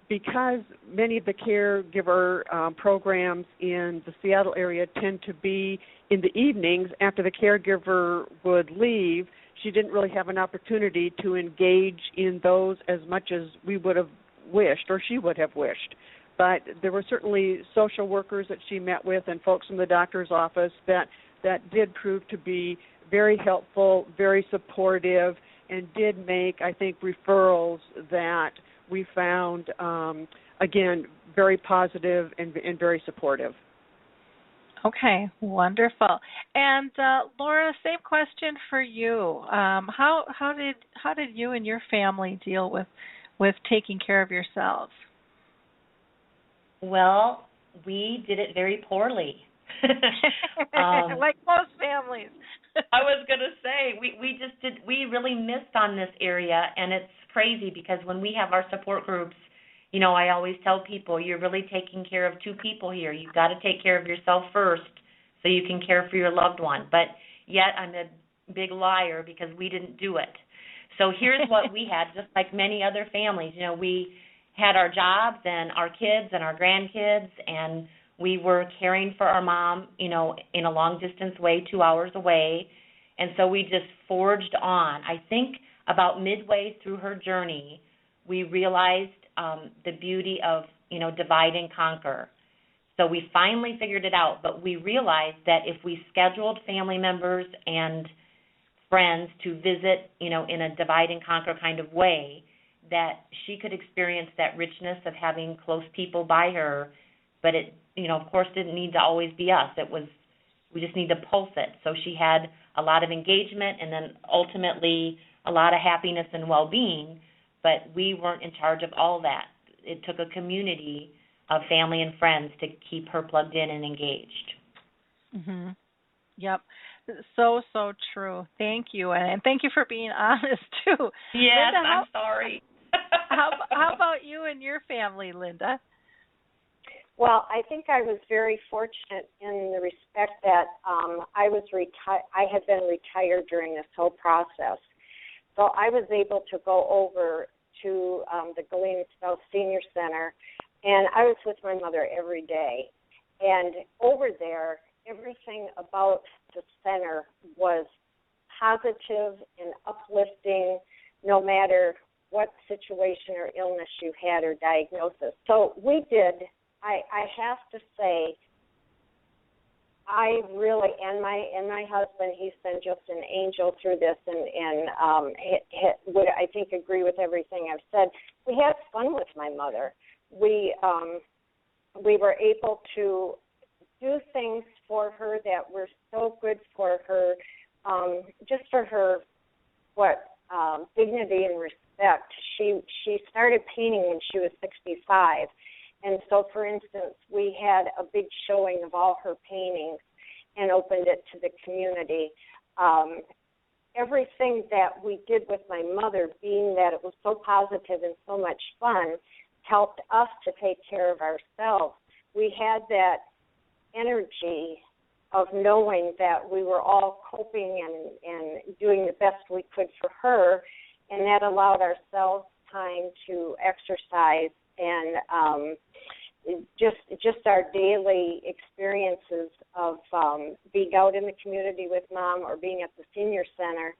Because many of the caregiver programs in the Seattle area tend to be in the evenings after the caregiver would leave, she didn't really have an opportunity to engage in those as much as we would have wished or she would have wished. But there were certainly social workers that she met with and folks from the doctor's office that did prove to be very helpful, very supportive, and did make, I think, referrals that we found, again, very positive and very supportive.
Okay, wonderful. And Laura, same question for you. How did you and your family deal with taking care of yourselves?
Well, we did it very poorly.
Like most families.
I was going to say, we really missed on this area, and it's crazy because when we have our support groups, you know, I always tell people, you're really taking care of two people here. You've got to take care of yourself first so you can care for your loved one. But yet I'm a big liar because we didn't do it. So here's what we had, just like many other families. You know, we had our jobs and our kids and our grandkids, and we were caring for our mom, you know, in a long-distance way, 2 hours away. And so we just forged on. I think about midway through her journey, we realized the beauty of, you know, divide and conquer. So we finally figured it out, but we realized that if we scheduled family members and friends to visit, you know, in a divide and conquer kind of way, that she could experience that richness of having close people by her, but it, you know, of course, didn't need to always be us. We just need to pulse it. So she had a lot of engagement and then ultimately a lot of happiness and well-being, but we weren't in charge of all that. It took a community of family and friends to keep her plugged in and engaged.
Mm-hmm. Yep. So true. Thank you. And thank you for being honest, too.
Yes,
Linda,
I'm sorry.
how about you and your family, Linda?
Well, I think I was very fortunate in the respect that I had been retired during this whole process. So I was able to go over to the Galena Spouse Senior Center, and I was with my mother every day. And over there, everything about the center was positive and uplifting, no matter what situation or illness you had or diagnosis. So we did. I have to say, I really, and my husband, he's been just an angel through this, and would, I think, agree with everything I've said. We had fun with my mother. We were able to do things for her that were so good for her, just for her, dignity and respect. She started painting when she was 65. And so, for instance, we had a big showing of all her paintings and opened it to the community. Everything that we did with my mother, being that it was so positive and so much fun, helped us to take care of ourselves. We had that energy of knowing that we were all coping and doing the best we could for her, and that allowed ourselves time to exercise and just our daily experiences of being out in the community with Mom or being at the senior center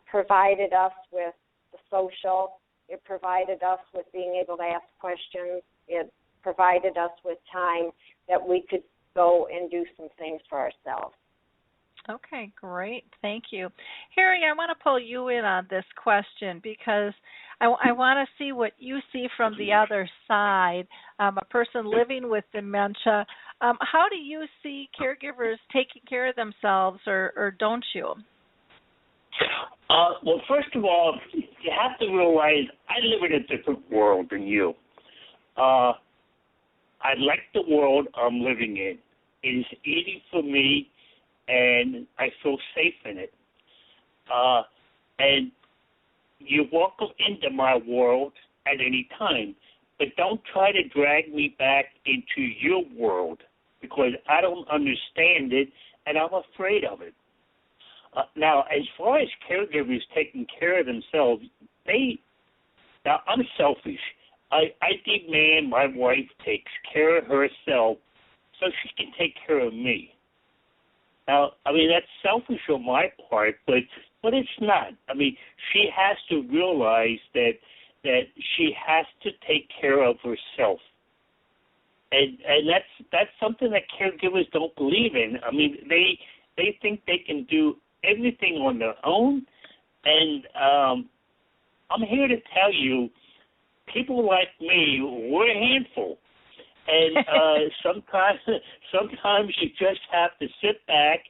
provided us with the social. It provided us with being able to ask questions. It provided us with time that we could go and do some things for ourselves.
Okay, great. Thank you. Harry, I want to pull you in on this question because I want to see what you see from the other side, a person living with dementia. How do you see caregivers taking care of themselves, or don't you?
Well, first of all, you have to realize I live in a different world than you. I like the world I'm living in. It is easy for me, and I feel safe in it. And you're welcome into my world at any time, but don't try to drag me back into your world because I don't understand it and I'm afraid of it. Now, as far as caregivers taking care of themselves, now I'm selfish. I demand my wife takes care of herself so she can take care of me. Now, I mean, that's selfish on my part, but it's not. I mean, she has to realize that she has to take care of herself. And that's something that caregivers don't believe in. I mean, they think they can do everything on their own, and I'm here to tell you, people like me, we're a handful. And sometimes you just have to sit back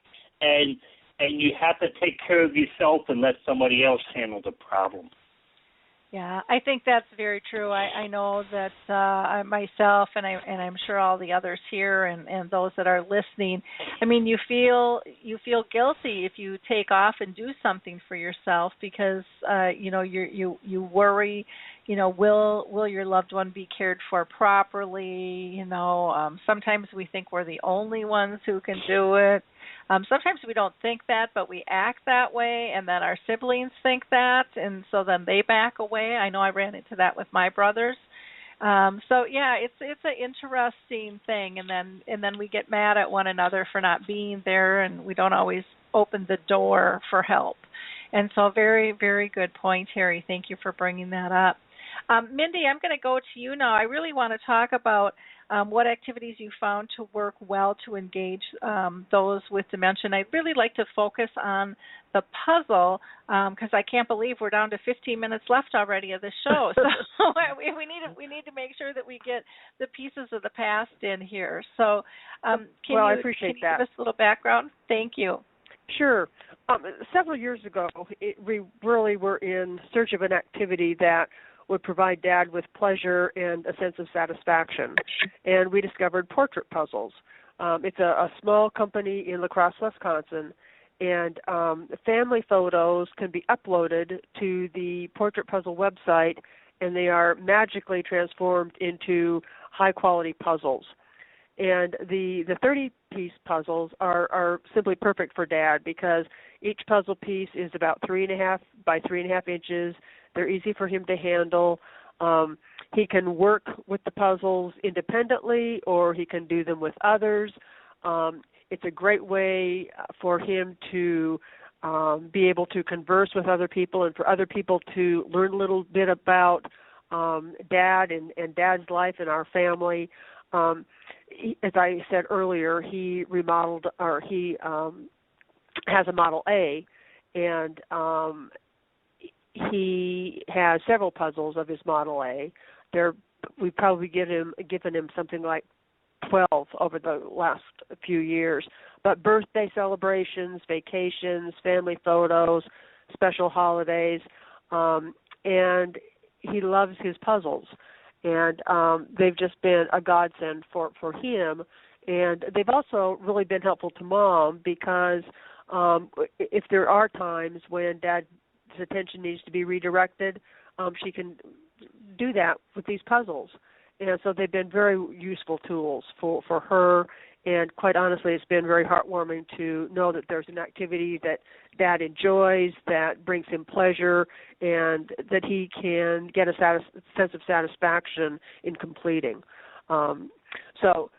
and you have to take care of yourself and let somebody else handle the problem.
Yeah, I think that's very true. I know that myself and I'm sure all the others here and those that are listening. I mean, you feel guilty if you take off and do something for yourself because you worry. Will your loved one be cared for properly? Sometimes we think we're the only ones who can do it. Sometimes we don't think that, but we act that way, and then our siblings think that, and so then they back away. I know I ran into that with my brothers. So yeah, it's an interesting thing, and then we get mad at one another for not being there, and we don't always open the door for help. And so very, very good point, Harry. Thank you for bringing that up. Mindy, I'm going to go to you now. I really want to talk about what activities you found to work well to engage those with dementia. And I'd really like to focus on the puzzle because I can't believe we're down to 15 minutes left already of the show. So we need to make sure that we get the pieces of the past in here. So
I appreciate that.
Give us a little background? Thank you.
Sure. Several years ago, we really were in search of an activity that would provide Dad with pleasure and a sense of satisfaction. And we discovered portrait puzzles. It's a small company in La Crosse, Wisconsin, and family photos can be uploaded to the portrait puzzle website, and they are magically transformed into high-quality puzzles. And the 30-piece puzzles are simply perfect for Dad because each puzzle piece is about 3.5 by 3.5 inches. They're easy for him to handle. He can work with the puzzles independently or he can do them with others. It's a great way for him to be able to converse with other people and for other people to learn a little bit about Dad and Dad's life and our family. As I said earlier, he remodeled or he has a Model A, and he has several puzzles of his Model A. We've probably given him something like 12 over the last few years. But birthday celebrations, vacations, family photos, special holidays, and he loves his puzzles. And they've just been a godsend for him. And they've also really been helpful to Mom because if there are times when Dad's attention needs to be redirected, she can do that with these puzzles. And so they've been very useful tools for her. And quite honestly, it's been very heartwarming to know that there's an activity that Dad enjoys, that brings him pleasure, and that he can get a sense of satisfaction in completing. So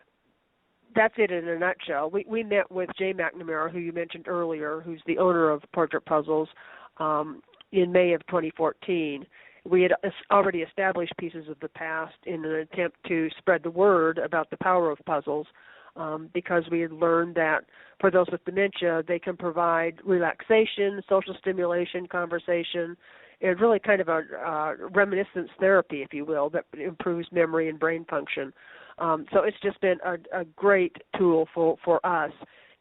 that's it in a nutshell. We met with Jay McNamara, who you mentioned earlier, who's the owner of Portrait Puzzles, in May of 2014. We had already established pieces of the past in an attempt to spread the word about the power of puzzles, because we had learned that for those with dementia, they can provide relaxation, social stimulation, conversation, and really kind of a reminiscence therapy, if you will, that improves memory and brain function. So it's just been a great tool for us,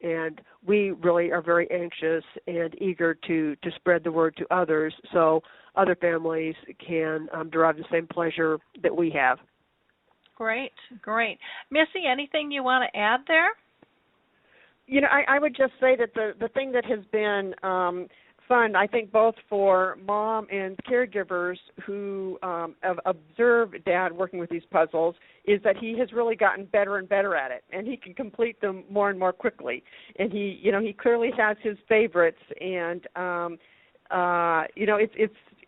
and we really are very anxious and eager to spread the word to others so other families can derive the same pleasure that we have.
Great, great. Missy, anything you want to add there?
You know, I would just say that the thing that has been fun, I think, both for mom and caregivers who have observed Dad working with these puzzles, is that he has really gotten better and better at it, and he can complete them more and more quickly. And he clearly has his favorites, and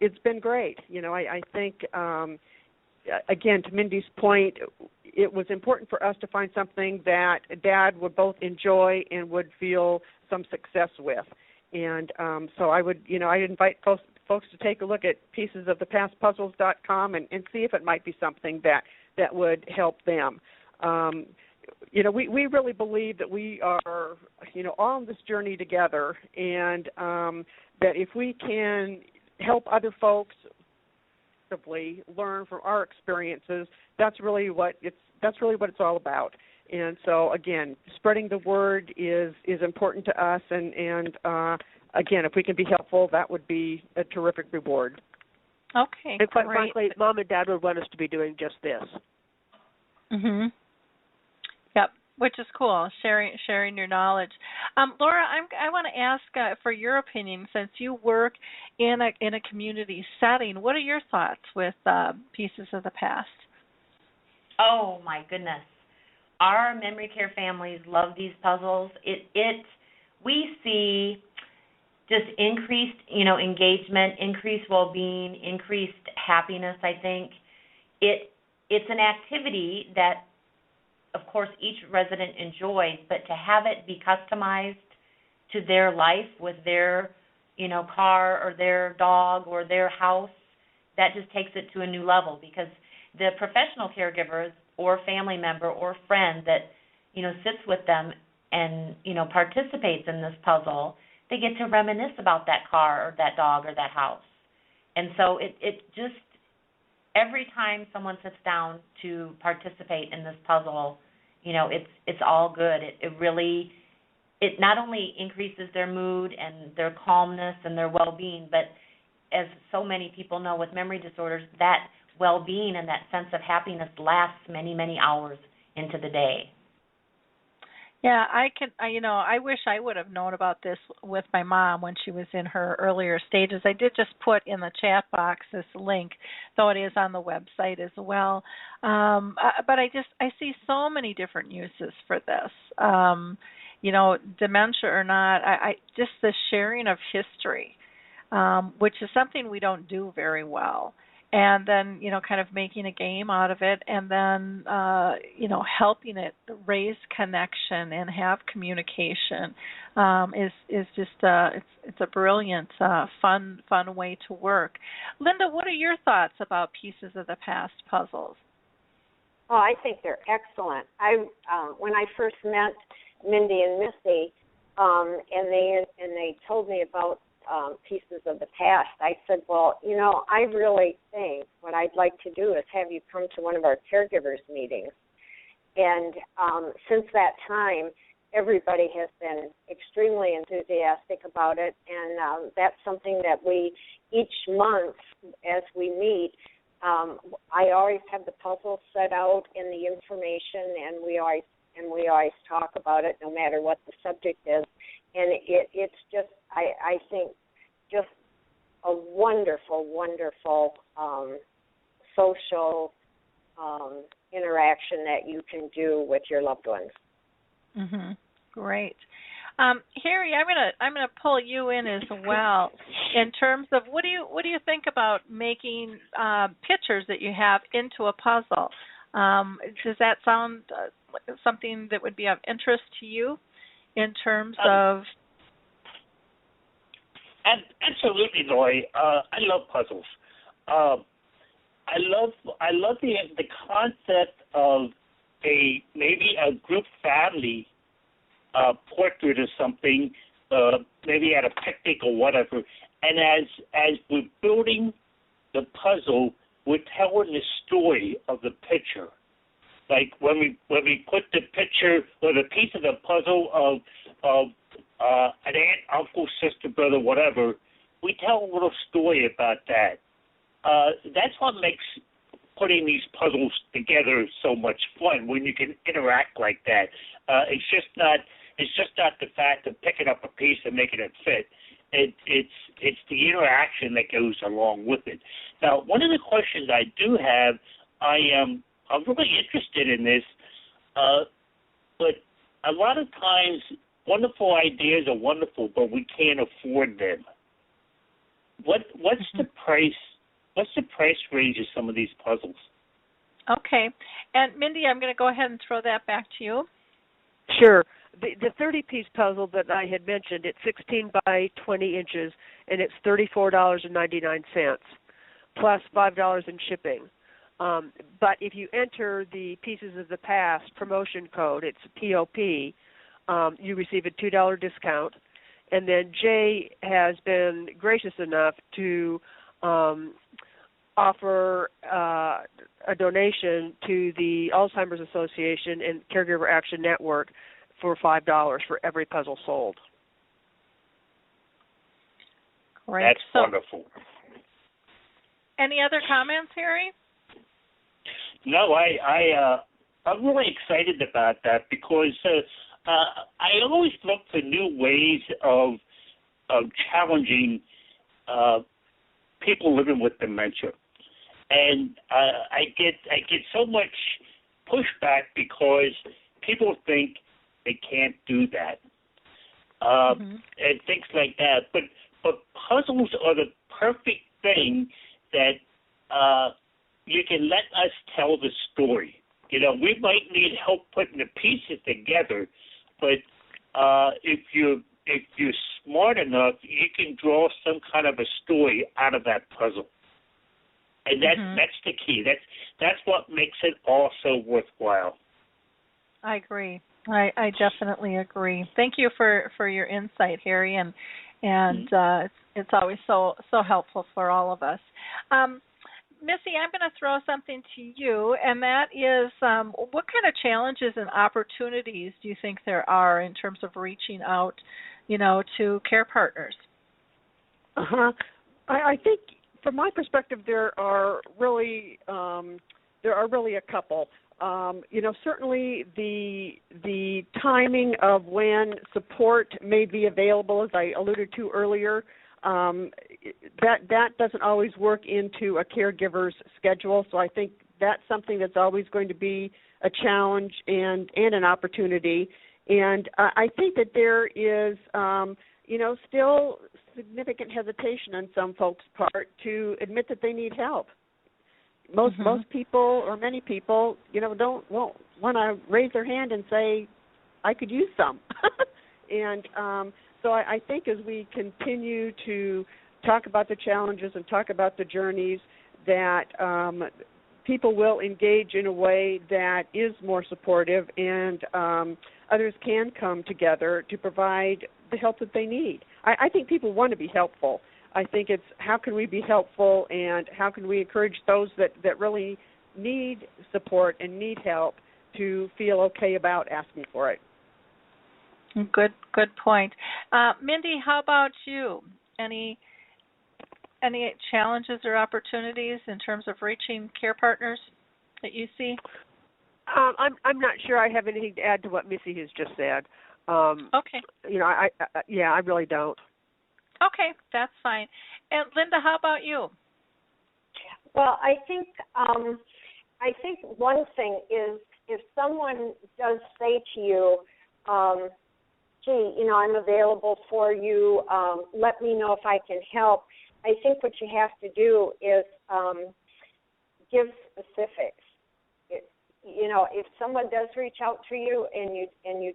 it's been great. You know, I think again, to Mindy's point, it was important for us to find something that Dad would both enjoy and would feel some success with. And so I invite folks to take a look at piecesofthepastpuzzles.com and see if it might be something that would help them. We really believe that we are, all on this journey together, and that if we can help other folks learn from our experiences, that's really what it's all about. And so, again, spreading the word is important to us, and again, if we can be helpful, that would be a terrific reward.
Okay,
and quite
great.
frankly, Mom and Dad would want us to be doing just this.
Mhm. Yep, which is cool, sharing your knowledge. Laura, I want to ask for your opinion, since you work in a community setting. What are your thoughts with Pieces of the Past?
Oh my goodness. Our memory care families love these puzzles. We see just increased, engagement, increased well-being, increased happiness, I think. It's an activity that, of course, each resident enjoys, but to have it be customized to their life with their, car or their dog or their house, that just takes it to a new level, because the professional caregivers or family member or friend that, sits with them and, participates in this puzzle, they get to reminisce about that car or that dog or that house. And so it just, every time someone sits down to participate in this puzzle, it's all good. It not only increases their mood and their calmness and their well-being, but as so many people know with memory disorders, that well-being and that sense of happiness lasts many, many hours into the day.
Yeah, I wish I would have known about this with my mom when she was in her earlier stages. I did just put in the chat box this link, though it is on the website as well. But I see so many different uses for this. Dementia or not, I just the sharing of history, which is something we don't do very well. And then, kind of making a game out of it, and then, helping it raise connection and have communication is just it's a brilliant, fun way to work. Linda, what are your thoughts about Pieces of the Past puzzles?
Oh, I think they're excellent. When I first met Mindy and Missy, and they told me about Pieces of the Past, I said, well, I really think what I'd like to do is have you come to one of our caregivers meetings. And since that time, everybody has been extremely enthusiastic about it, and that's something that we, each month as we meet, I always have the puzzle set out and the information, and we always talk about it no matter what the subject is. And it's just, I think, just a wonderful, wonderful social interaction that you can do with your loved ones.
Mhm. Great. Harry, I'm gonna pull you in as well in terms of what do you think about making pictures that you have into a puzzle? Does that sound something that would be of interest to you in terms of?
Absolutely, Lori. I love puzzles. I love the concept of maybe a group family portrait or something, maybe at a picnic or whatever. And as we're building the puzzle, we're telling the story of the picture. Like when we put the picture or the piece of the puzzle of an aunt, uncle, sister, brother, whatever, we tell a little story about that. That's what makes putting these puzzles together so much fun when you can interact like that. It's just not the fact of picking up a piece and making it fit. It's the interaction that goes along with it. Now, one of the questions I do have, I'm really interested in this, but a lot of times wonderful ideas are wonderful, but we can't afford them. What's the price? What's the price range of some of these puzzles?
Okay, and Mindy, I'm going to go ahead and throw that back to you.
Sure. The 30-piece puzzle that I had mentioned, it's 16 by 20 inches, and it's $34.99 plus $5 in shipping. But if you enter the Pieces of the Past promotion code, it's POP, you receive a $2 discount. And then Jay has been gracious enough to offer a donation to the Alzheimer's Association and Caregiver Action Network for $5 for every puzzle sold.
Great.
That's wonderful.
Any other comments, Harry?
No, I'm really excited about that because I always look for new ways of challenging people living with dementia, and I get so much pushback because people think they can't do that, and things like that. But puzzles are the perfect thing that you can let us tell the story. You know, we might need help putting the pieces together, but if you're smart enough, you can draw some kind of a story out of that puzzle, and that's the key. That's what makes it all so worthwhile.
I agree. I definitely agree. Thank you for your insight, Harry, and it's always so helpful for all of us. Missy, I'm going to throw something to you, and that is, what kind of challenges and opportunities do you think there are in terms of reaching out, to care partners?
I think, from my perspective, there are really a couple. Certainly the timing of when support may be available, as I alluded to earlier, that doesn't always work into a caregiver's schedule. So I think that's something that's always going to be a challenge and an opportunity. And I think that there is, still significant hesitation on some folks' part to admit that they need help. Most people, or many people, won't want to raise their hand and say, "I could use some." And so I think as we continue to talk about the challenges and talk about the journeys, that people will engage in a way that is more supportive, and others can come together to provide the help that they need. I think people want to be helpful. I think it's how can we be helpful, and how can we encourage those that really need support and need help to feel okay about asking for it.
Good point. Mindy, how about you? Any challenges or opportunities in terms of reaching care partners that you see?
I'm not sure I have anything to add to what Missy has just said.
Okay.
I really don't.
Okay, that's fine. And Linda, how about you?
Well, I think one thing is if someone does say to you, gee, I'm available for you, let me know if I can help. I think what you have to do is give specifics. If someone does reach out to you and you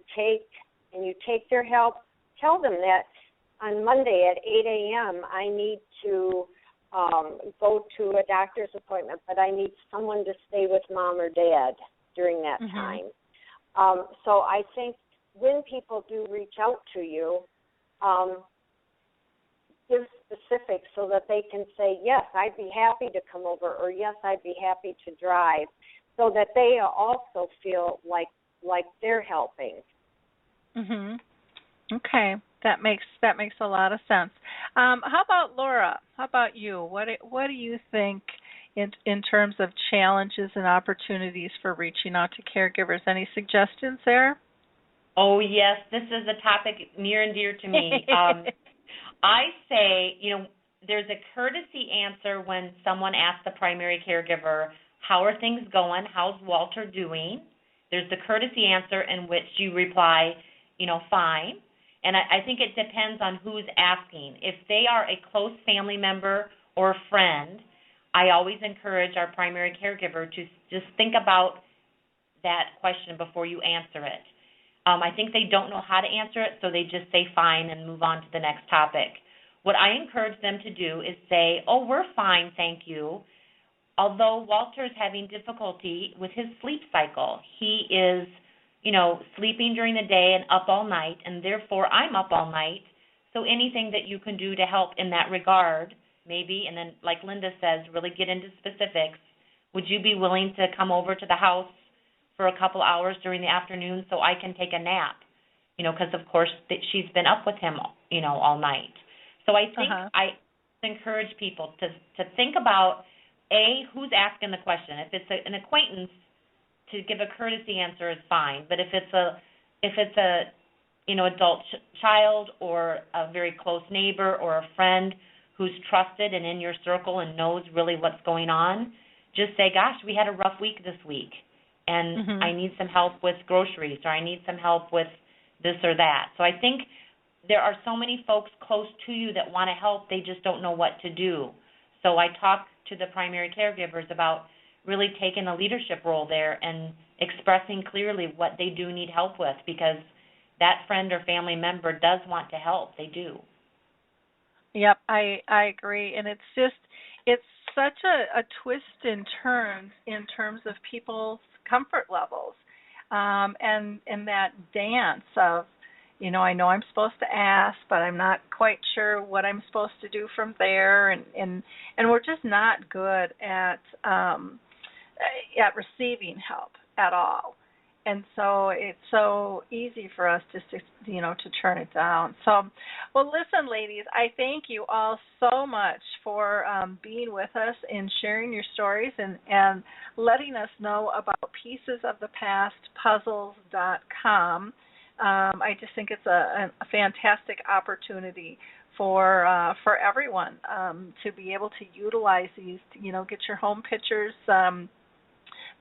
take their help, tell them that on Monday at 8 a.m. I need to go to a doctor's appointment, but I need someone to stay with mom or dad during that time. So I think when people do reach out to you, give specifics so that they can say, yes, I'd be happy to come over, or yes, I'd be happy to drive, so that they also feel like they're helping.
Okay, that makes a lot of sense. How about Laura? How about you? What do you think in terms of challenges and opportunities for reaching out to caregivers. Any suggestions there?
Oh, yes, this is a topic near and dear to me. I say, there's a courtesy answer when someone asks the primary caregiver, how are things going? How's Walter doing? There's the courtesy answer in which you reply, fine. And I think it depends on who's asking. If they are a close family member or a friend, I always encourage our primary caregiver to just think about that question before you answer it. I think they don't know how to answer it, so they just say fine and move on to the next topic. What I encourage them to do is say, oh, we're fine, thank you. Although Walter's having difficulty with his sleep cycle. He is, sleeping during the day and up all night, and therefore I'm up all night. So anything that you can do to help in that regard, maybe, and then like Linda says, really get into specifics. Would you be willing to come over to the house for a couple hours during the afternoon so I can take a nap? Because, of course, she's been up with him, all night. So I think I encourage people to think about, A, who's asking the question. If it's an acquaintance, to give a courtesy answer is fine. But if it's a adult child or a very close neighbor or a friend who's trusted and in your circle and knows really what's going on, just say, gosh, we had a rough week this week, and I need some help with groceries, or I need some help with this or that. So I think there are so many folks close to you that want to help, they just don't know what to do. So I talk to the primary caregivers about really taking a leadership role there and expressing clearly what they do need help with, because that friend or family member does want to help. They do.
Yep, I agree. And it's such a twist and turn in terms of people's comfort levels, and that dance of, I know I'm supposed to ask, but I'm not quite sure what I'm supposed to do from there, and we're just not good at receiving help at all. And so it's so easy for us to turn it down. So, well, listen, ladies, I thank you all so much for being with us and sharing your stories and letting us know about Pieces of the Past Puzzles.com. I just think it's a fantastic opportunity for everyone to be able to utilize these, get your home pictures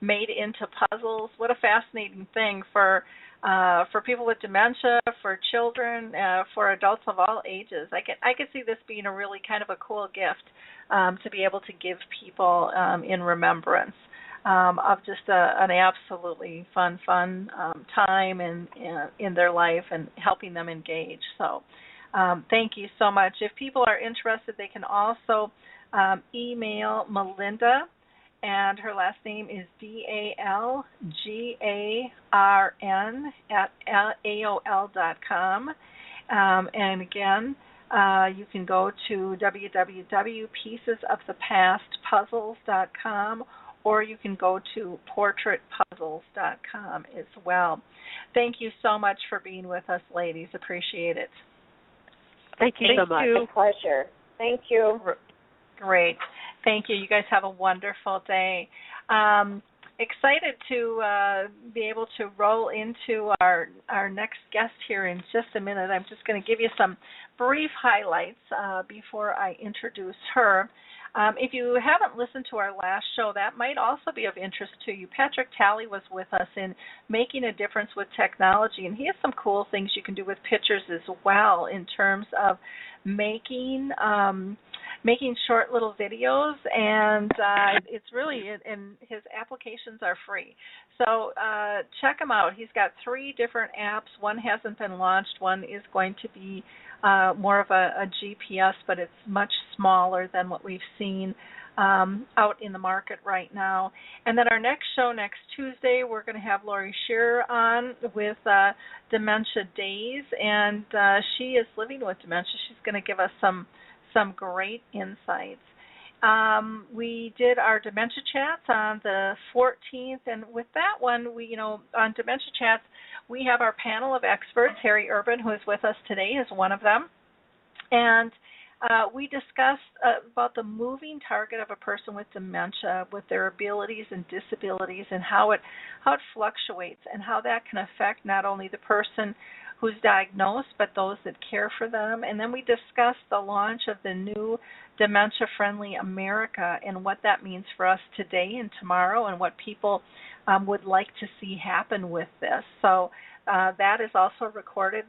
made into puzzles. What a fascinating thing for people with dementia, for children, for adults of all ages. I could see this being a really kind of a cool gift to be able to give people in remembrance of just an absolutely fun time in their life and helping them engage. So thank you so much. If people are interested, they can also email Melinda, and her last name is DALGARN @AOL.com. And again, you can go to www.piecesofthepastpuzzles.com, or you can go to portraitpuzzles.com as well. Thank you so much for being with us, ladies. Appreciate it.
Thank you so much.
It's a pleasure. Thank you.
Great. Thank you. You guys have a wonderful day. Excited to be able to roll into our next guest here in just a minute. I'm just going to give you some brief highlights before I introduce her. If you haven't listened to our last show, that might also be of interest to you. Patrick Talley was with us in Making a Difference with Technology, and he has some cool things you can do with pictures as well in terms of making short little videos, and it's really, and his applications are free. So check him out. He's got 3 different apps. One hasn't been launched. One is going to be more of a GPS, but it's much smaller than what we've seen out in the market right now. And then our next show next Tuesday, we're going to have Lori Shearer on with Dementia Days, and she is living with dementia. She's going to give us some great insights. We did our Dementia Chats on the 14th, and with that one, on Dementia Chats, we have our panel of experts. Harry Urban, who is with us today, is one of them. And we discussed about the moving target of a person with dementia, with their abilities and disabilities, and how it fluctuates, and how that can affect not only the person who's diagnosed, but those that care for them. And then we discussed the launch of the new Dementia-Friendly America and what that means for us today and tomorrow, and what people would like to see happen with this. So that is also recorded.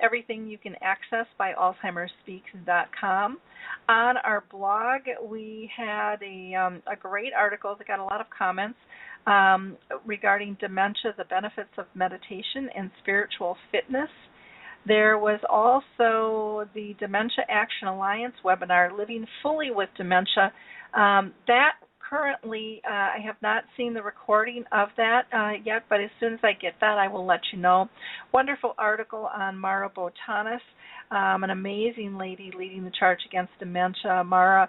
Everything you can access by AlzheimersSpeaks.com. On our blog, we had a great article that got a lot of comments regarding dementia, the benefits of meditation and spiritual fitness. There was also the Dementia Action Alliance webinar, Living Fully with Dementia. That currently, I have not seen the recording of that yet, but as soon as I get that, I will let you know. Wonderful article on Mara Botanis, an amazing lady leading the charge against dementia. Mara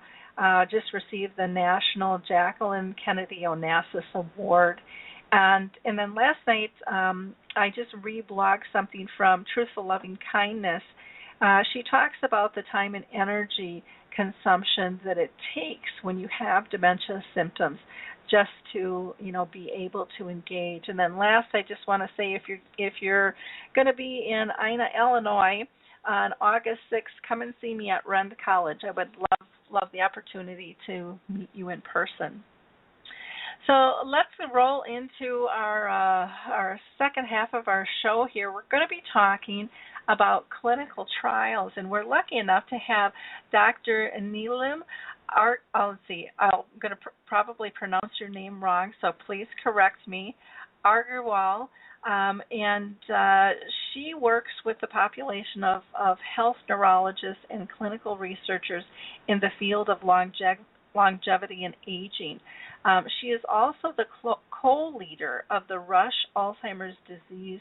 just received the National Jacqueline Kennedy Onassis Award. And then last night, I just reblogged something from Truthful Loving Kindness. She talks about the time and energy consumption that it takes when you have dementia symptoms just to, be able to engage. And then last, I just want to say, if you're going to be in Ina, Illinois on August 6th, come and see me at Rend College. I would love the opportunity to meet you in person. So let's roll into our second half of our show here. We're going to be talking about clinical trials, and we're lucky enough to have Dr. Neelum I'm going to probably pronounce your name wrong, so please correct me, Aggarwal, and she works with the population of health neurologists and clinical researchers in the field of longevity and aging. She is also the co-leader of the Rush Alzheimer's Disease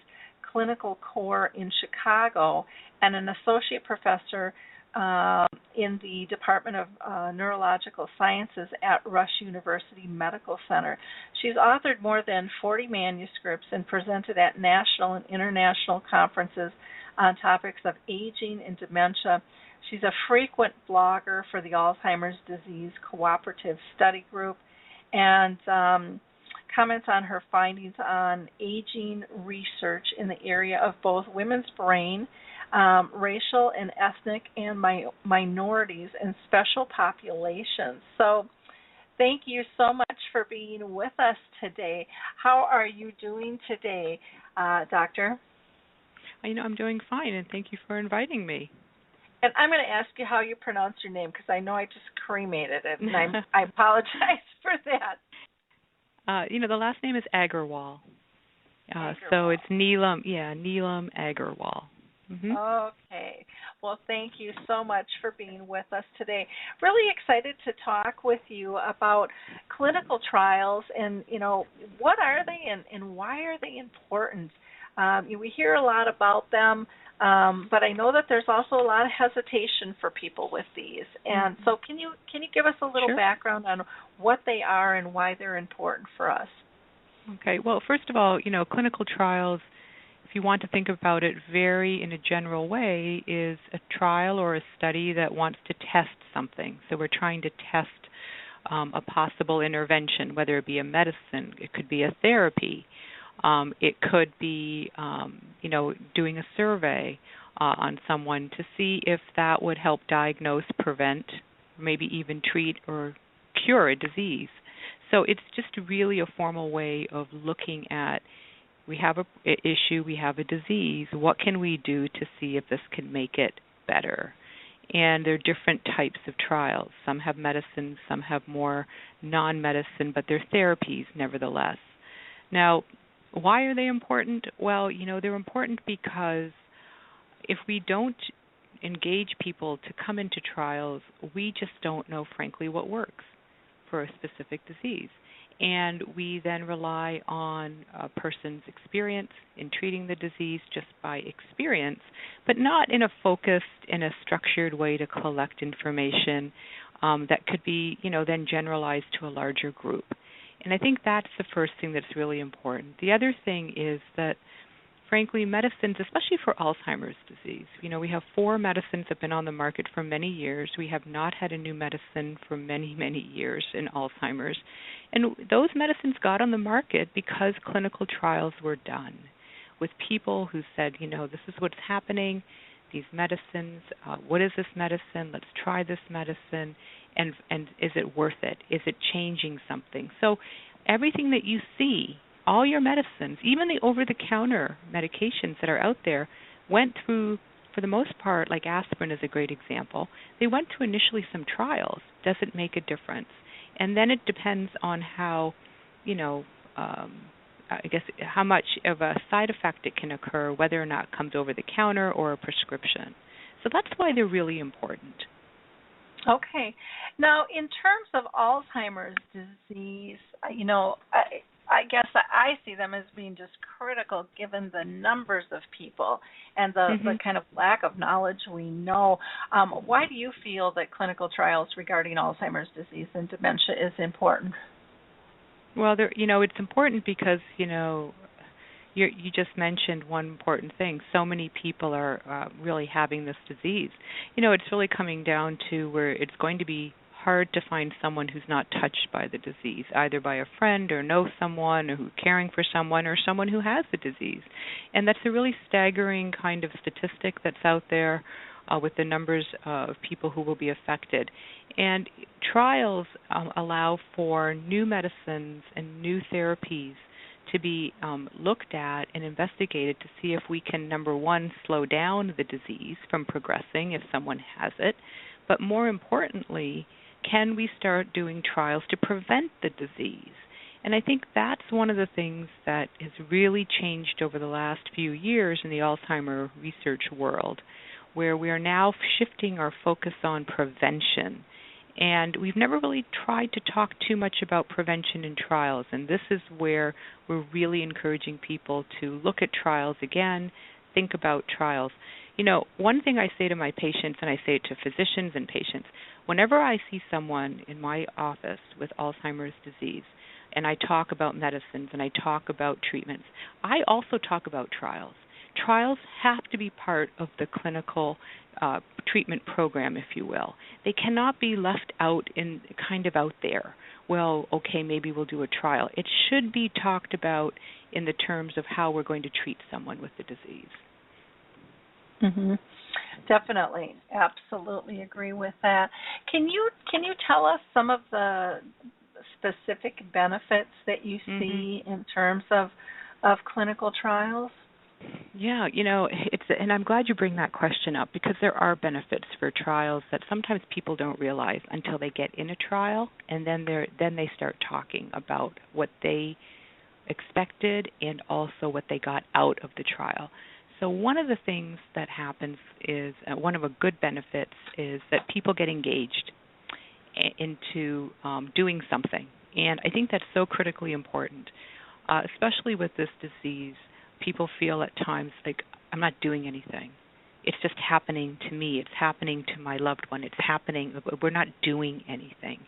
Clinical Core in Chicago and an associate professor in the Department of Neurological Sciences at Rush University Medical Center. She's authored more than 40 manuscripts and presented at national and international conferences on topics of aging and dementia. She's a frequent blogger for the Alzheimer's Disease Cooperative Study Group, and comments on her findings on aging research in the area of both women's brain, racial and ethnic and minorities, and special populations. So thank you so much for being with us today. How are you doing today, Doctor?
I'm doing fine, and thank you for inviting me.
And I'm going to ask you how you pronounce your name, because I know I just cremated it, and I apologize for that.
The last name is Aggarwal. So it's Neelum Aggarwal. Mm-hmm.
Okay. Well, thank you so much for being with us today. Really excited to talk with you about clinical trials and, what are they and why are they important? We hear a lot about them, but I know that there's also a lot of hesitation for people with these. And so can you give us a little background on what they are and why they're important for us?
Okay. Well, first of all, clinical trials, if you want to think about it very in a general way, is a trial or a study that wants to test something. So we're trying to test a possible intervention, whether it be a medicine, it could be a therapy. It could be, doing a survey on someone to see if that would help diagnose, prevent, maybe even treat or cure a disease. So it's just really a formal way of looking at, we have an issue, we have a disease, what can we do to see if this can make it better? And there are different types of trials. Some have medicine, some have more non-medicine, but they're therapies nevertheless. Now, why are they important? Well, they're important because if we don't engage people to come into trials, we just don't know, frankly, what works for a specific disease. And we then rely on a person's experience in treating the disease just by experience, but not in a focused, in a structured way to collect information that could be, then generalized to a larger group. And I think that's the first thing that's really important. The other thing is that frankly, medicines, especially for Alzheimer's disease. We have 4 medicines that have been on the market for many years. We have not had a new medicine for many, many years in Alzheimer's. And those medicines got on the market because clinical trials were done with people who said, this is what's happening, these medicines, what is this medicine? Let's try this medicine. And is it worth it? Is it changing something? So everything that you see, all your medicines, even the over-the-counter medications that are out there, went through, for the most part, like aspirin is a great example, they went through initially some trials. Does it make a difference? And then it depends on how, I guess how much of a side effect it can occur, whether or not it comes over the counter or a prescription. So that's why they're really important.
Okay. Now, in terms of Alzheimer's disease, I guess I see them as being just critical given the numbers of people and the kind of lack of knowledge we know. Why do you feel that clinical trials regarding Alzheimer's disease and dementia is important?
Well, it's important because, you just mentioned one important thing. So many people are really having this disease. It's really coming down to where it's going to be hard to find someone who's not touched by the disease, either by a friend or know someone or who's caring for someone or someone who has the disease. And that's a really staggering kind of statistic that's out there with the numbers of people who will be affected. And trials allow for new medicines and new therapies to be looked at and investigated to see if we can, number one, slow down the disease from progressing if someone has it, but more importantly, can we start doing trials to prevent the disease? And I think that's one of the things that has really changed over the last few years in the Alzheimer research world, where we are now shifting our focus on prevention. And we've never really tried to talk too much about prevention in trials, and this is where we're really encouraging people to look at trials again, think about trials. One thing I say to my patients, and I say it to physicians and patients, whenever I see someone in my office with Alzheimer's disease, and I talk about medicines and I talk about treatments, I also talk about trials. Trials have to be part of the clinical treatment program, if you will. They cannot be left out in kind of out there. Well, okay, maybe we'll do a trial. It should be talked about in the terms of how we're going to treat someone with the disease.
Mm-hmm. Definitely, absolutely agree with that. Can you tell us some of the specific benefits that you see in terms of clinical trials?
Yeah, and I'm glad you bring that question up because there are benefits for trials that sometimes people don't realize until they get in a trial, and then they start talking about what they expected and also what they got out of the trial. So one of the things that happens is one of the good benefits is that people get engaged into doing something, and I think that's so critically important, especially with this disease. People feel at times like, I'm not doing anything. It's just happening to me. It's happening to my loved one. It's happening. We're not doing anything.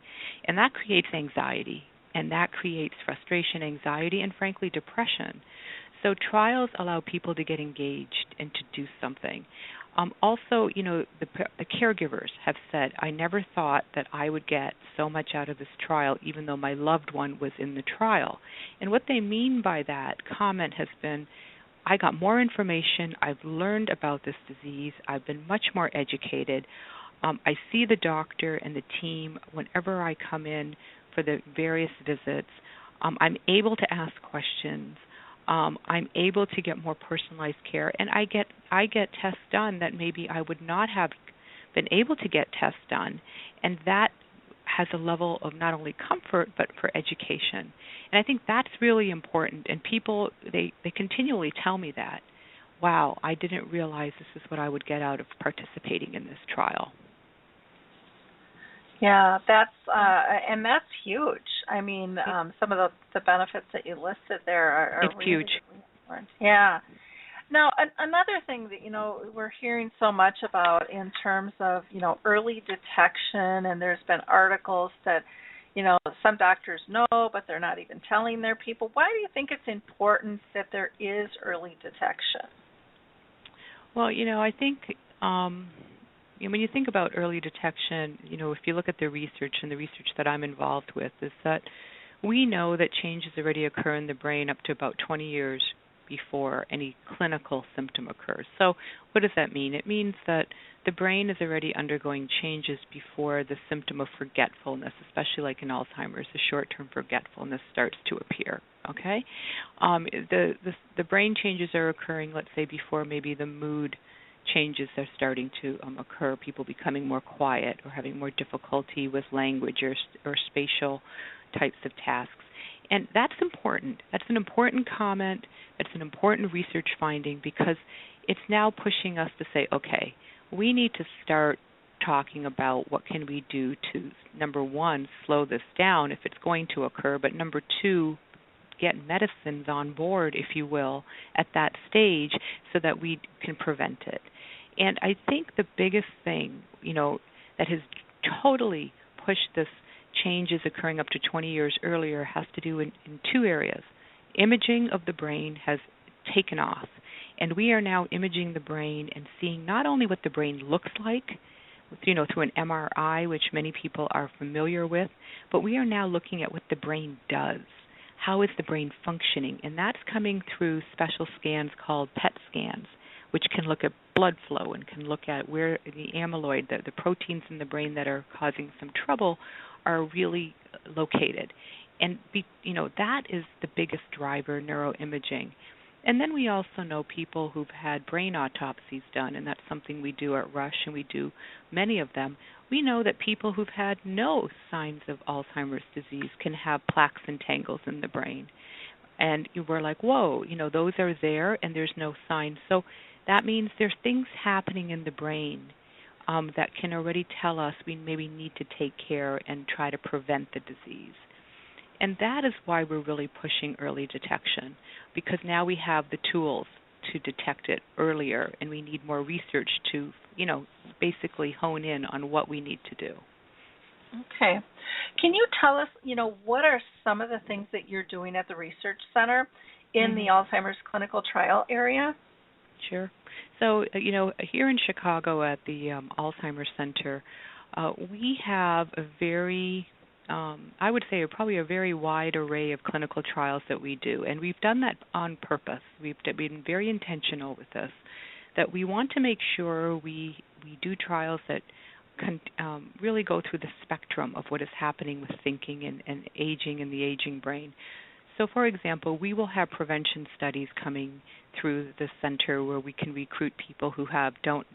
And that creates anxiety, and that creates frustration, anxiety, and frankly, depression. So trials allow people to get engaged and to do something. Also, the caregivers have said, I never thought that I would get so much out of this trial, even though my loved one was in the trial. And what they mean by that comment has been, I got more information, I've learned about this disease, I've been much more educated. I see the doctor and the team whenever I come in for the various visits. I'm able to ask questions. I'm able to get more personalized care, and I get tests done that maybe I would not have been able to get tests done, and that has a level of not only comfort but for education. And I think that's really important, and people, they continually tell me that, wow, I didn't realize this is what I would get out of participating in this trial.
Yeah, that's huge. I mean, some of the benefits that you listed there are
it's
really,
huge.
really important. Yeah. Now, another thing that we're hearing so much about in terms of early detection, and there's been articles that some doctors know, but they're not even telling their people. Why do you think it's important that there is early detection?
Well, I think when you think about early detection, if you look at the research and the research that I'm involved with, is that we know that changes already occur in the brain up to about 20 years before any clinical symptom occurs. So what does that mean? It means that the brain is already undergoing changes before the symptom of forgetfulness, especially like in Alzheimer's, the short-term forgetfulness starts to appear. Okay, the brain changes are occurring, let's say, before maybe the mood changes are starting to occur, people becoming more quiet or having more difficulty with language or spatial types of tasks. And that's important. That's an important comment. It's an important research finding because it's now pushing us to say, okay, we need to start talking about what can we do to, number one, slow this down if it's going to occur, but number two, get medicines on board, if you will, at that stage so that we can prevent it. And I think the biggest thing, that has totally pushed this changes occurring up to 20 years earlier has to do in two areas. Imaging of the brain has taken off, and we are now imaging the brain and seeing not only what the brain looks like, through an MRI, which many people are familiar with, but we are now looking at what the brain does. How is the brain functioning? And that's coming through special scans called PET scans, which can look at blood flow and can look at where the amyloid, the proteins in the brain that are causing some trouble, are really located. And that is the biggest driver, neuroimaging. And then we also know people who've had brain autopsies done, and that's something we do at Rush, and we do many of them. We know that people who've had no signs of Alzheimer's disease can have plaques and tangles in the brain. And we're like, whoa, those are there and there's no sign. So that means there's things happening in the brain that can already tell us we maybe need to take care and try to prevent the disease. And that is why we're really pushing early detection, because now we have the tools to detect it earlier, and we need more research to, basically hone in on what we need to do.
Okay. Can you tell us, what are some of the things that you're doing at the research center in the Alzheimer's clinical trial area?
Sure. So, here in Chicago at the Alzheimer's Center, we have a very, I would say probably a very wide array of clinical trials that we do. And we've done that on purpose. We've been very intentional with this, that we want to make sure we do trials that can really go through the spectrum of what is happening with thinking and aging in the aging brain. So, for example, we will have prevention studies coming through the center where we can recruit people who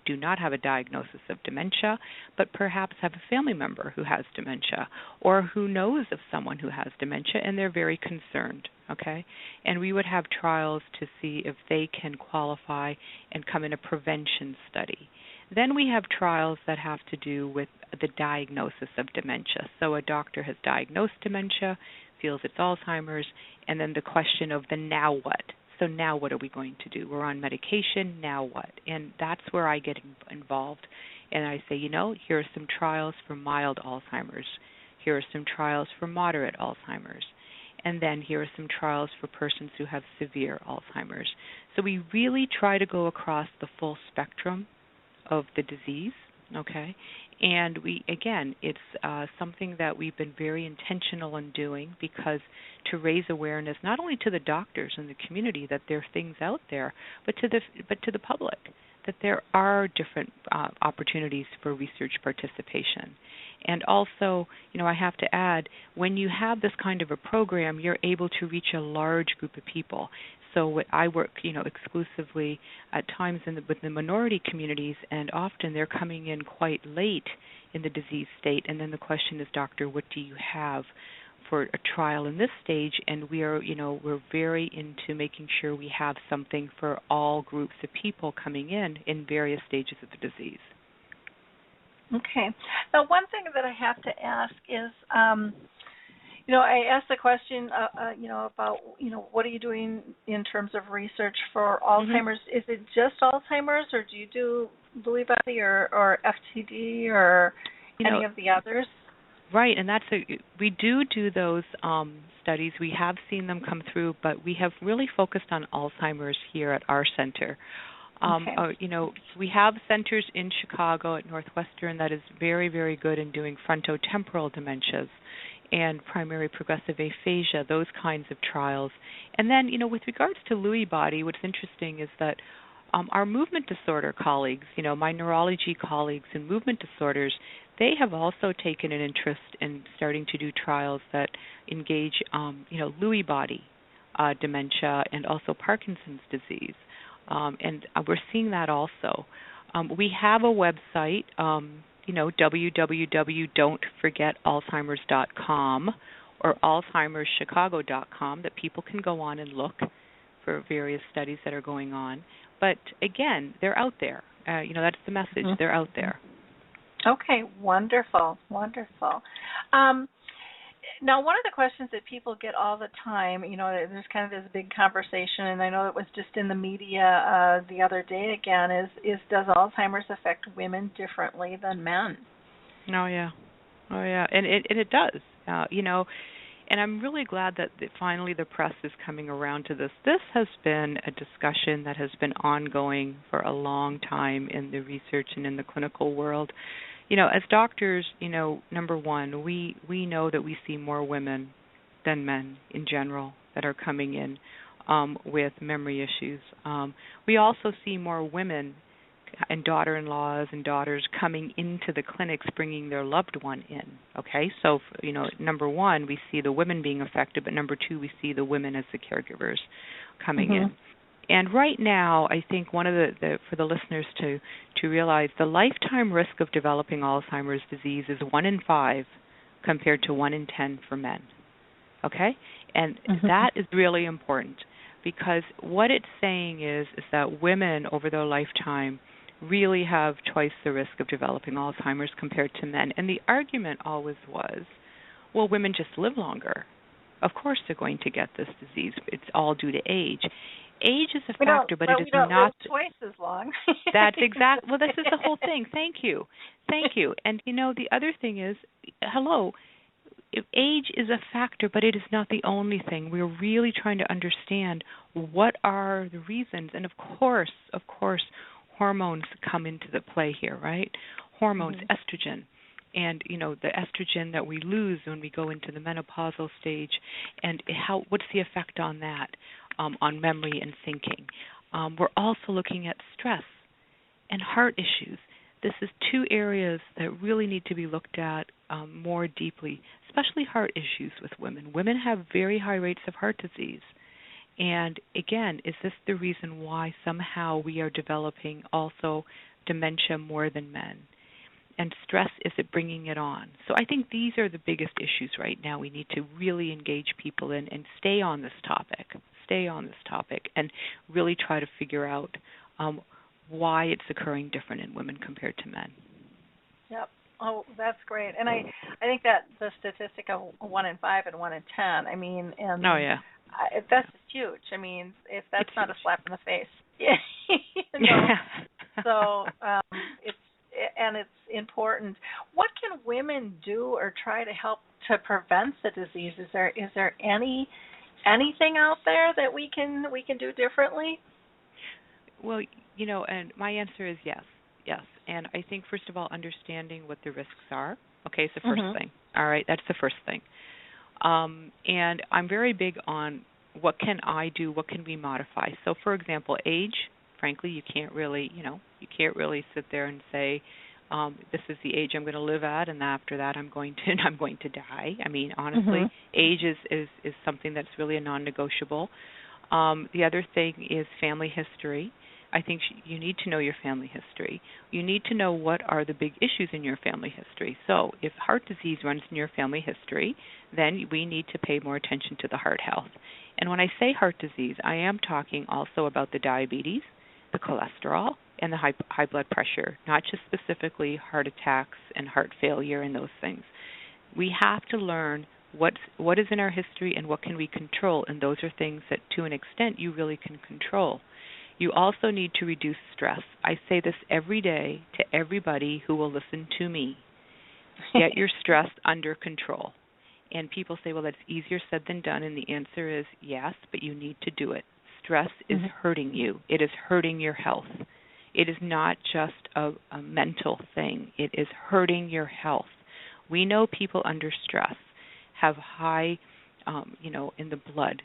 do not have a diagnosis of dementia, but perhaps have a family member who has dementia or who knows of someone who has dementia and they're very concerned, okay? And we would have trials to see if they can qualify and come in a prevention study. Then we have trials that have to do with the diagnosis of dementia. So a doctor has diagnosed dementia, feels it's Alzheimer's, and then the question of the now what. So now what are we going to do? We're on medication, now what? And that's where I get involved. And I say, here are some trials for mild Alzheimer's. Here are some trials for moderate Alzheimer's. And then here are some trials for persons who have severe Alzheimer's. So we really try to go across the full spectrum of the disease, okay? And it's something that we've been very intentional in doing because to raise awareness not only to the doctors in the community that there are things out there, but to the public that there are different opportunities for research participation. And also, I have to add, when you have this kind of a program, you're able to reach a large group of people. So I work, exclusively at times with the minority communities, and often they're coming in quite late in the disease state. And then the question is, doctor, what do you have for a trial in this stage? And we are, we're very into making sure we have something for all groups of people coming in various stages of the disease.
Okay. Now, one thing that I have to ask is, I asked the question, about, what are you doing in terms of research for Alzheimer's? Is it just Alzheimer's, or do you do Lewy body or FTD or any of the others?
Right, and we do those studies. We have seen them come through, but we have really focused on Alzheimer's here at our center. We have centers in Chicago at Northwestern that is very, very good in doing frontotemporal dementias and primary progressive aphasia, those kinds of trials. And then, with regards to Lewy body, what's interesting is that our movement disorder colleagues, my neurology colleagues in movement disorders, they have also taken an interest in starting to do trials that engage, Lewy body dementia and also Parkinson's disease. And we're seeing that also. We have a website, www.DontForgetAlzheimers.com or AlzheimersChicago.com that people can go on and look for various studies that are going on. But again, they're out there. That's the message. They're out there.
Okay, wonderful, wonderful. Now, one of the questions that people get all the time, there's kind of this big conversation, and I know it was just in the media the other day again, is does Alzheimer's affect women differently than men?
Oh, yeah. And it does, And I'm really glad that finally the press is coming around to this. This has been a discussion that has been ongoing for a long time in the research and in the clinical world. As doctors, number one, we know that we see more women than men in general that are coming in with memory issues. We also see more women and daughter-in-laws and daughters coming into the clinics bringing their loved one in, okay? So, number one, we see the women being affected, but number two, we see the women as the caregivers coming in. And right now, I think one of the for the listeners to realize, the lifetime risk of developing Alzheimer's disease is 1 in 5 compared to 1 in 10 for men, okay? And that is really important because what it's saying is that women over their lifetime really have twice the risk of developing Alzheimer's compared to men. And the argument always was, well, women just live longer. Of course they're going to get this disease. It's all due to age. Age is a factor, but it is not
live twice as long.
That's exact. Well, this is the whole thing. Thank you. And the other thing is, age is a factor, but it is not the only thing. We're really trying to understand what are the reasons, and of course, hormones come into the play here, right? Hormones, estrogen. And the estrogen that we lose when we go into the menopausal stage, and what's the effect on that, on memory and thinking? We're also looking at stress and heart issues. This is two areas that really need to be looked at more deeply, especially heart issues with women. Women have very high rates of heart disease. And again, is this the reason why somehow we are developing also dementia more than men? And stress, is it bringing it on? So I think these are the biggest issues right now. We need to really engage people in and stay on this topic, and really try to figure out why it's occurring different in women compared to men.
Yep. Oh, that's great. And I think that the statistic of 1 in 5 and 1 in 10,
oh, yeah.
That's huge. If that's not a slap in the face. So it's important. What can women do or try to help to prevent the disease? Is there anything out there that we can do differently?
Well, and my answer is yes. And I think first of all, understanding what the risks are. Okay, it's the first thing. All right, that's the first thing. And I'm very big on what can I do, what can we modify. So, for example, age. Frankly, you can't really sit there and say, this is the age I'm going to live at, and after that I'm going to die. Honestly, age is something that's really a non-negotiable. The other thing is family history. I think you need to know your family history. You need to know what are the big issues in your family history. So if heart disease runs in your family history, then we need to pay more attention to the heart health. And when I say heart disease, I am talking also about the diabetes, the cholesterol, and the high blood pressure, not just specifically heart attacks and heart failure and those things. We have to learn what is in our history and what can we control, and those are things that to an extent you really can control. You also need to reduce stress. I say this every day to everybody who will listen to me. Get your stress under control. And people say, well, that's easier said than done. And the answer is yes, but you need to do it. Stress is hurting you. It is hurting your health. It is not just a mental thing. It is hurting your health. We know people under stress have high, in the blood,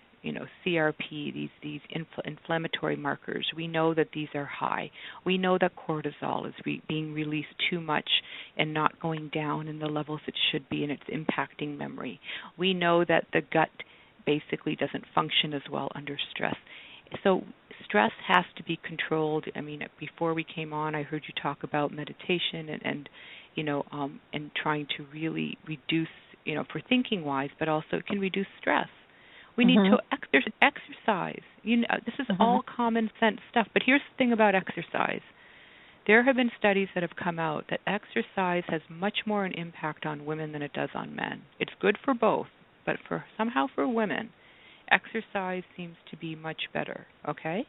CRP, these inflammatory markers. We know that these are high. We know that cortisol is being released too much and not going down in the levels it should be, and it's impacting memory. We know that the gut basically doesn't function as well under stress. So stress has to be controlled. I mean, before we came on, I heard you talk about meditation and trying to really reduce, for thinking wise, but also it can reduce stress. We need to exercise. This is all common sense stuff. But here's the thing about exercise. There have been studies that have come out that exercise has much more an impact on women than it does on men. It's good for both, but somehow for women, exercise seems to be much better, okay?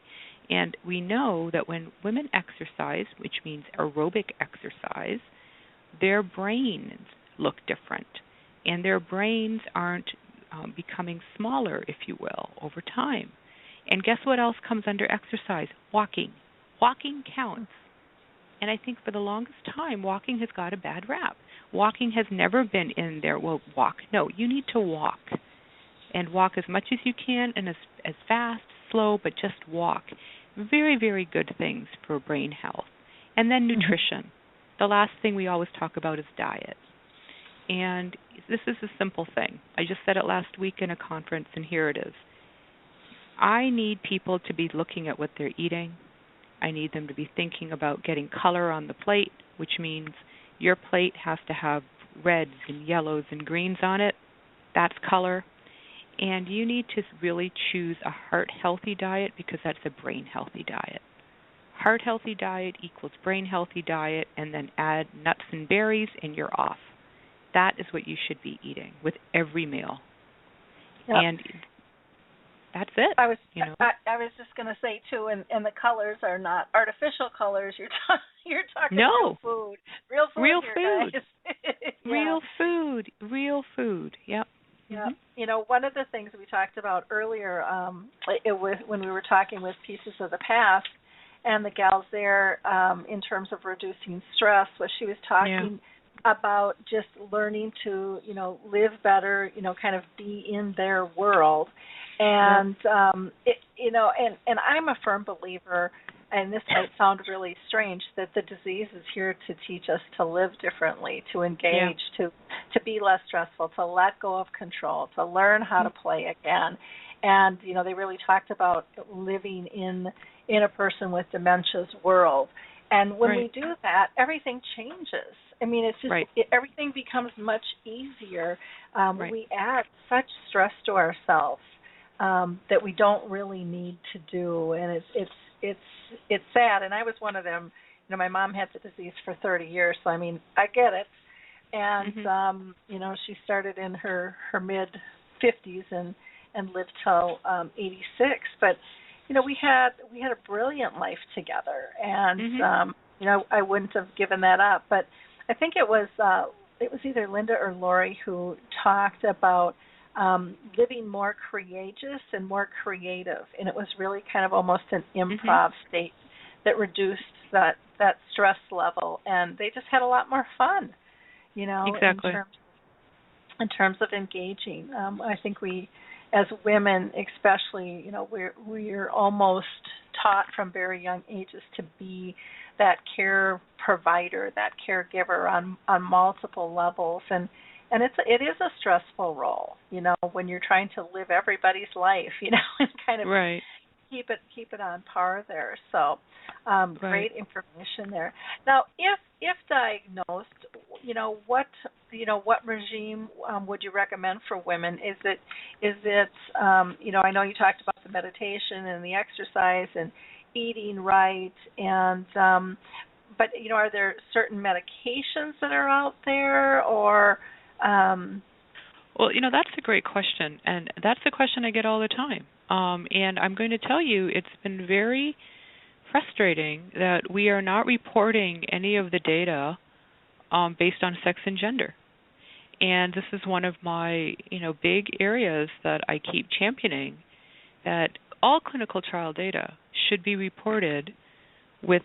And we know that when women exercise, which means aerobic exercise, their brains look different. And their brains aren't becoming smaller, if you will, over time. And guess what else comes under exercise? Walking. Walking counts. And I think for the longest time, walking has got a bad rap. Walking has never been in there, well, walk. No, you need to walk. And walk as much as you can and as fast, slow, but just walk. Very, very good things for brain health. And then nutrition. The last thing we always talk about is diet. And this is a simple thing. I just said it last week in a conference, and here it is. I need people to be looking at what they're eating. I need them to be thinking about getting color on the plate, which means your plate has to have reds and yellows and greens on it. That's color. And you need to really choose a heart-healthy diet because that's a brain-healthy diet. Heart-healthy diet equals brain-healthy diet, and then add nuts and berries, and you're off. That is what you should be eating with every meal. Yep. And that's it.
I was just going to say too, and the colors are not artificial colors. You're talking real food,
real
food,
real food. Yep.
Yeah. One of the things we talked about earlier, it was when we were talking with Pieces of the Past, and the gals there, in terms of reducing stress, was she was talking about just learning to, live better, kind of be in their world. And, and I'm a firm believer, and this might sound really strange, that the disease is here to teach us to live differently, to engage, to be less stressful, to let go of control, to learn how to play again. And, they really talked about living in a person with dementia's world. And when we do that, everything changes. I mean, it's just everything becomes much easier. We add such stress to ourselves that we don't really need to do, and it's sad. And I was one of them. My mom had the disease for 30 years, so I mean, I get it. And she started in her mid 50s and lived till 86. But we had a brilliant life together, and I wouldn't have given that up. But I think it was either Linda or Lori who talked about living more courageous and more creative, and it was really kind of almost an improv state that reduced that stress level, and they just had a lot more fun,
exactly.
in terms of engaging. I think we, as women especially, we're almost taught from very young ages to be that care provider, that caregiver on multiple levels, and it is a stressful role, when you're trying to live everybody's life, and kind of keep it on par there. So great information there. Now, if diagnosed, what regime would you recommend for women? Is it I know you talked about the meditation and the exercise and eating right, and but are there certain medications that are out there, or
well, that's a great question, and that's the question I get all the time. And I'm going to tell you, it's been very frustrating that we are not reporting any of the data based on sex and gender. And this is one of my, big areas that I keep championing, that all clinical trial data should be reported with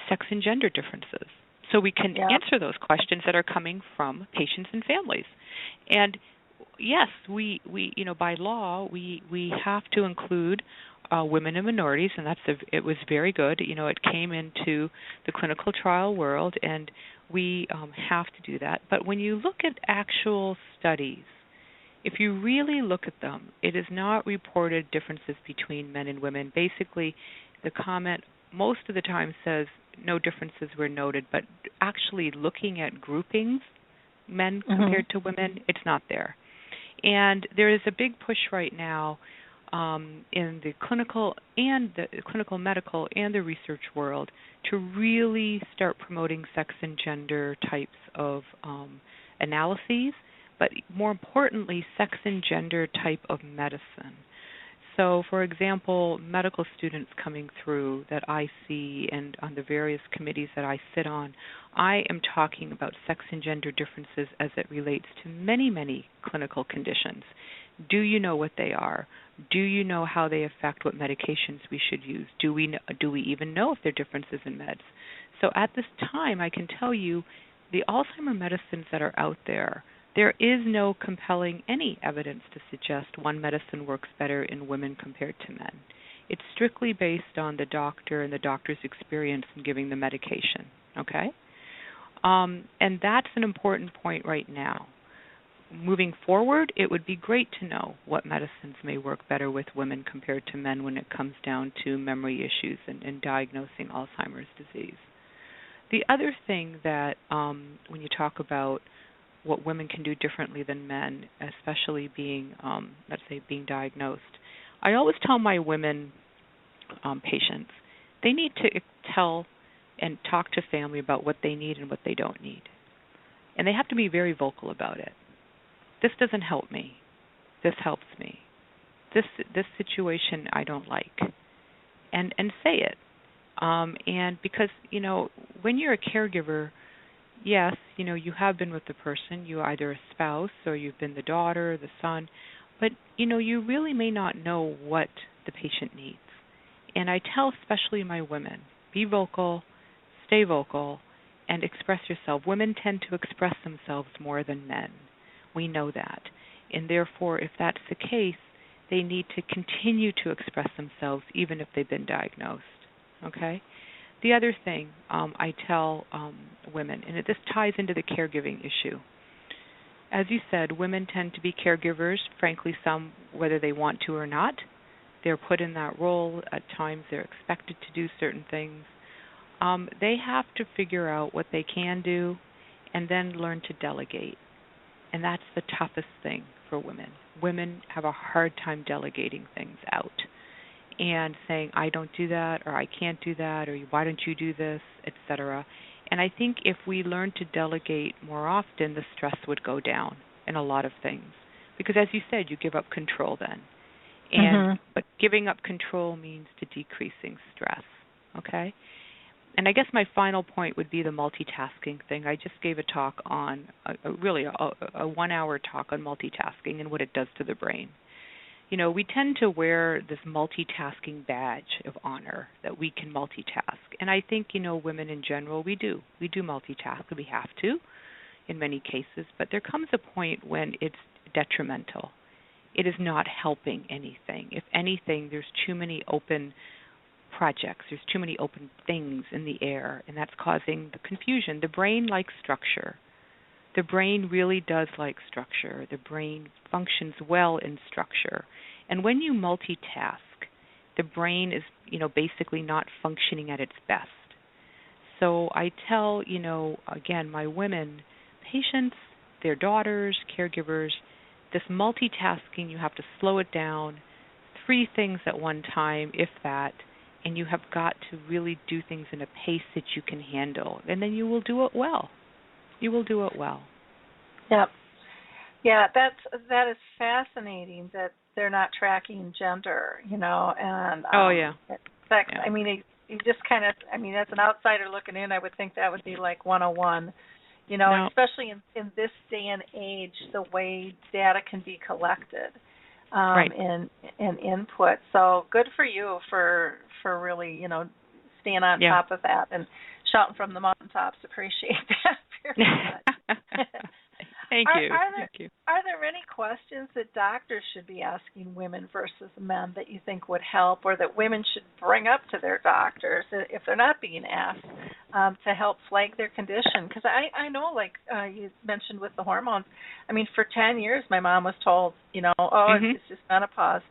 sex and gender differences, so we can answer those questions that are coming from patients and families. And yes, we by law we have to include women and minorities, and it was very good. It came into the clinical trial world, and we have to do that. But when you look at actual studies, if you really look at them, it is not reported differences between men and women. Basically, the comment most of the time says no differences were noted, but actually looking at groupings, men compared to women, it's not there. And there is a big push right now in the clinical medical and the research world to really start promoting sex and gender types of analyses, but more importantly, sex and gender type of medicine. So, for example, medical students coming through that I see and on the various committees that I sit on, I am talking about sex and gender differences as it relates to many, many clinical conditions. Do you know what they are? Do you know how they affect what medications we should use? Do we even know if there are differences in meds? So at this time, I can tell you the Alzheimer medicines that are out there, there is no compelling any evidence to suggest one medicine works better in women compared to men. It's strictly based on the doctor and the doctor's experience in giving the medication, okay? And that's an important point right now. Moving forward, it would be great to know what medicines may work better with women compared to men when it comes down to memory issues and diagnosing Alzheimer's disease. The other thing that when you talk about what women can do differently than men, especially being, let's say, being diagnosed, I always tell my women patients they need to tell and talk to family about what they need and what they don't need. And they have to be very vocal about it. This doesn't help me. This helps me. This situation I don't like. And say it. And because, when you're a caregiver, yes, you have been with the person. You're either a spouse or you've been the daughter, the son. But, you really may not know what the patient needs. And I tell especially my women, be vocal, stay vocal, and express yourself. Women tend to express themselves more than men. We know that. And therefore, if that's the case, they need to continue to express themselves even if they've been diagnosed. Okay? The other thing I tell women, and this ties into the caregiving issue. As you said, women tend to be caregivers, frankly, some whether they want to or not. They're put in that role. At times they're expected to do certain things. They have to figure out what they can do and then learn to delegate. And that's the toughest thing for women. Women have a hard time delegating things out and saying, I don't do that, or I can't do that, or why don't you do this, etc. And I think if we learn to delegate more often, the stress would go down in a lot of things. Because as you said, you give up control then. And but giving up control means to decreasing stress, okay? And I guess my final point would be the multitasking thing. I just gave a talk on, a 1-hour talk on multitasking and what it does to the brain. We tend to wear this multitasking badge of honor that we can multitask. And I think, women in general, we do. We do multitask. We have to in many cases. But there comes a point when it's detrimental. It is not helping anything. If anything, there's too many open projects. There's too many open things in the air, and that's causing the confusion. The brain likes structure. The brain really does like structure. The brain functions well in structure. And when you multitask, the brain is, basically not functioning at its best. So I tell, again, my women, patients, their daughters, caregivers, this multitasking, you have to slow it down, 3 things at one time, if that, and you have got to really do things in a pace that you can handle, and then you will do it well. You will do it well.
Yep. Yeah, that is fascinating that they're not tracking gender, and sex.
Yeah.
I mean, you just kind of, as an outsider looking in, I would think that would be like 101,
No.
especially in this day and age, the way data can be collected
Right.
and input. So good for you for really, staying on top of that and shouting from the mountaintops. Appreciate that very much.
Thank you.
Are there any questions that doctors should be asking women versus men that you think would help, or that women should bring up to their doctors if they're not being asked, to help flag their condition? Because I know, like you mentioned with the hormones, I mean, for 10 years my mom was told, it's just menopause.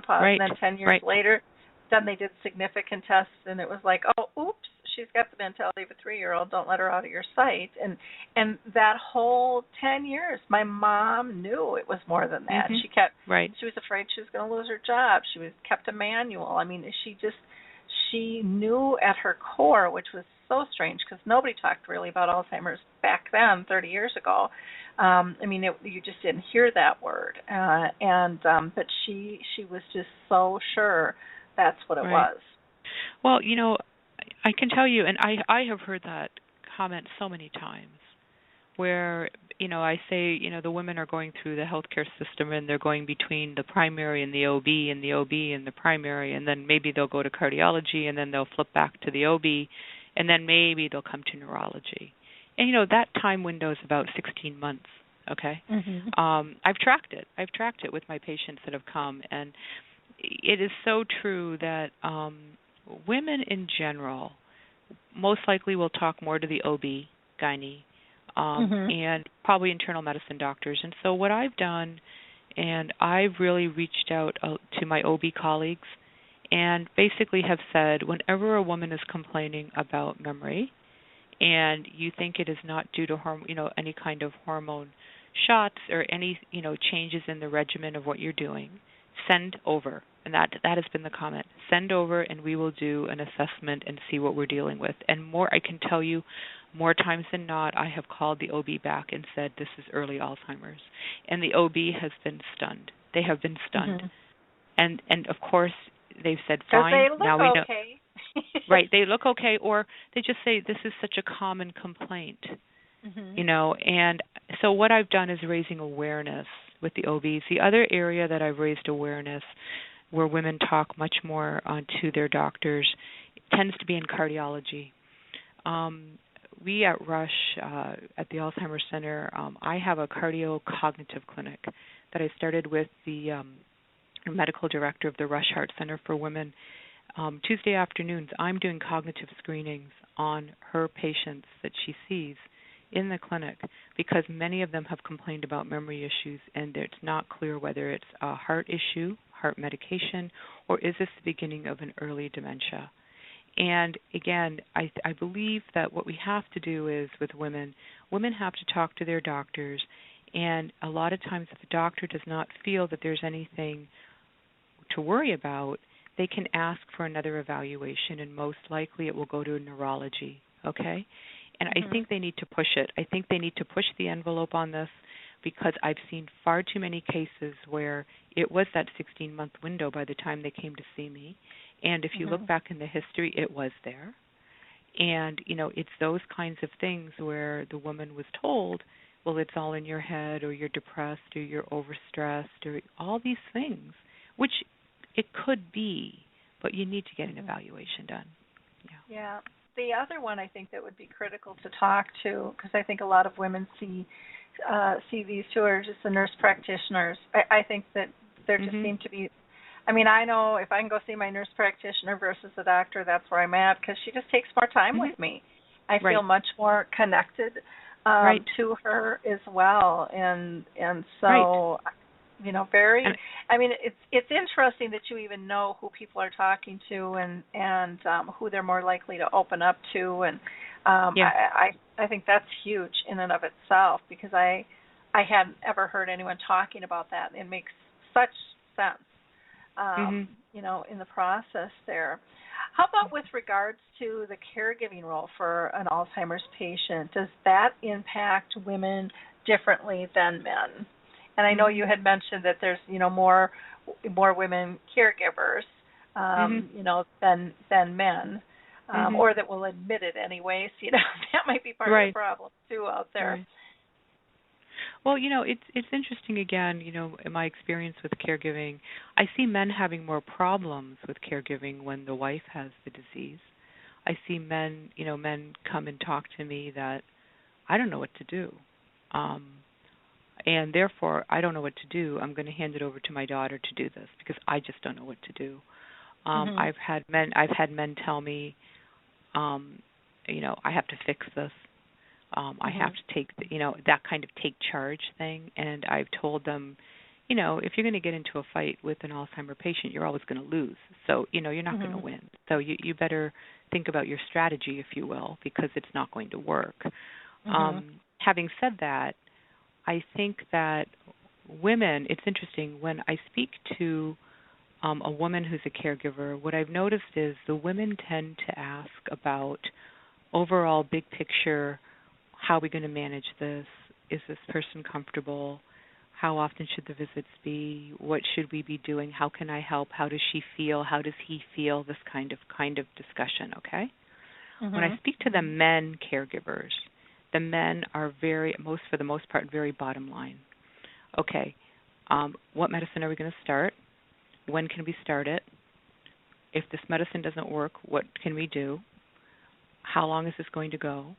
Right.
And then 10 years later, then they did significant tests, and it was like, oh, oops, she's got the mentality of a 3-year-old. Don't let her out of your sight. And that whole 10 years, my mom knew it was more than that.
Mm-hmm.
She kept.
Right.
She was afraid she was going to lose her job. She kept a manual. I mean, she knew at her core, which was so strange because nobody talked really about Alzheimer's back then, 30 years ago. You just didn't hear that word. But she was just so sure that's what it was.
Well, I can tell you, and I have heard that comment so many times, where I say the women are going through the healthcare system and they're going between the primary and the OB and the OB and the primary, and then maybe they'll go to cardiology and then they'll flip back to the OB, and then maybe they'll come to neurology. And that time window is about 16 months. Okay.
Mm-hmm.
I've tracked it with my patients that have come, and it is so true that women in general most likely will talk more to the OB, gynae, and probably internal medicine doctors. And so what I've done, and I've really reached out to my OB colleagues and basically have said, whenever a woman is complaining about memory and you think it is not due to any kind of hormone shots or any changes in the regimen of what you're doing, send over. And that has been the comment. Send over, and we will do an assessment and see what we're dealing with. And I can tell you, more times than not, I have called the OB back and said, this is early Alzheimer's. And the OB has been stunned. They have been stunned. Mm-hmm. And of course, they've said, fine.
They look
now we know.
Okay.
Right, they look okay. Or they just say, this is such a common complaint.
Mm-hmm.
And so what I've done is raising awareness with the OBs. The other area that I've raised awareness where women talk much more to their doctors tends to be in cardiology. We at Rush, at the Alzheimer's Center, I have a cardio-cognitive clinic that I started with the medical director of the Rush Heart Center for Women. Tuesday afternoons, I'm doing cognitive screenings on her patients that she sees in the clinic because many of them have complained about memory issues, and it's not clear whether it's a heart issue, heart medication, or is this the beginning of an early dementia? And again, I believe that what we have to do is with women have to talk to their doctors, and a lot of times if the doctor does not feel that there's anything to worry about, they can ask for another evaluation, and most likely it will go to neurology, okay? And I think they need to push it. I think they need to push the envelope on this because I've seen far too many cases where it was that 16-month window by the time they came to see me. And if you look back in the history, it was there. And, it's those kinds of things where the woman was told, well, it's all in your head, or you're depressed, or you're overstressed, or all these things, which it could be, but you need to get an evaluation done.
Yeah. The other one I think that would be critical to talk to, because I think a lot of women see these who are just the nurse practitioners. I think that there just seem to be, I know if I can go see my nurse practitioner versus the doctor, that's where I'm at, because she just takes more time with me. I feel much more connected to her as well, and so it's interesting that you even know who people are talking to and who they're more likely to open up to, and I think that's huge in and of itself, because I hadn't ever heard anyone talking about that. It makes such sense, in the process there. How about with regards to the caregiving role for an Alzheimer's patient? Does that impact women differently than men? And I know you had mentioned that there's, more women caregivers, than men. or that will admit it anyway. So, that might be part of the problem too out there.
Right. Well, it's interesting again, in my experience with caregiving, I see men having more problems with caregiving when the wife has the disease. I see men come and talk to me that I don't know what to do. And therefore, I don't know what to do. I'm going to hand it over to my daughter to do this because I just don't know what to do. I've had men tell me, I have to fix this. I have to take, that kind of take charge thing. And I've told them, if you're going to get into a fight with an Alzheimer patient, you're always going to lose. So, you're not going to win. So you better think about your strategy, if you will, because it's not going to work. Having said that, I think that women, it's interesting, when I speak to a woman who's a caregiver, what I've noticed is the women tend to ask about overall big picture, how are we going to manage this? Is this person comfortable? How often should the visits be? What should we be doing? How can I help? How does she feel? How does he feel? This kind of discussion, okay? When I speak to the men caregivers, the men are for the most part, very bottom line. Okay, what medicine are we going to start? When can we start it? If this medicine doesn't work, what can we do? How long is this going to go?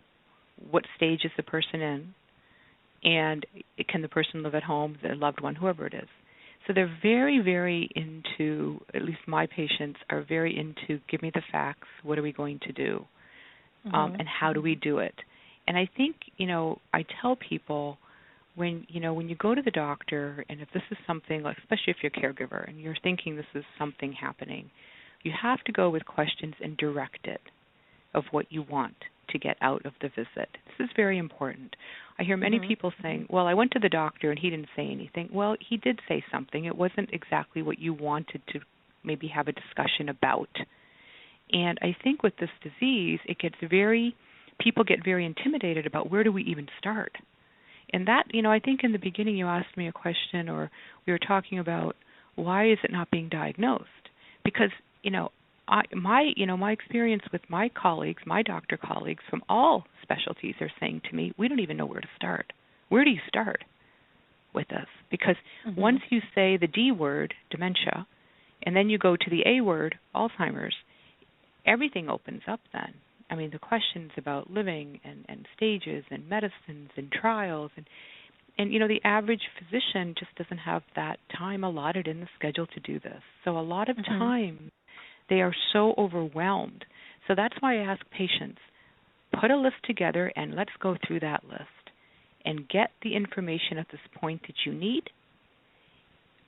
What stage is the person in? And can the person live at home, the loved one, whoever it is? So they're very, very into, at least my patients are very into, give me the facts, what are we going to do? And how do we do it? And I think, I tell people when you go to the doctor, and if this is something, like, especially if you're a caregiver and you're thinking this is something happening, you have to go with questions and direct it of what you want to get out of the visit. This is very important. I hear many people saying, well, I went to the doctor and he didn't say anything. Well, he did say something. It wasn't exactly what you wanted to maybe have a discussion about. And I think with this disease, people get very intimidated about where do we even start. And that, I think in the beginning you asked me a question, or we were talking about why is it not being diagnosed? Because, my experience with my colleagues, my doctor colleagues from all specialties are saying to me, we don't even know where to start. Where do you start with this? Because once you say the D word, dementia, and then you go to the A word, Alzheimer's, everything opens up then. I mean, the questions about living and stages and medicines and trials and the average physician just doesn't have that time allotted in the schedule to do this. So a lot of time they are so overwhelmed. So that's why I ask patients, put a list together and let's go through that list and get the information at this point that you need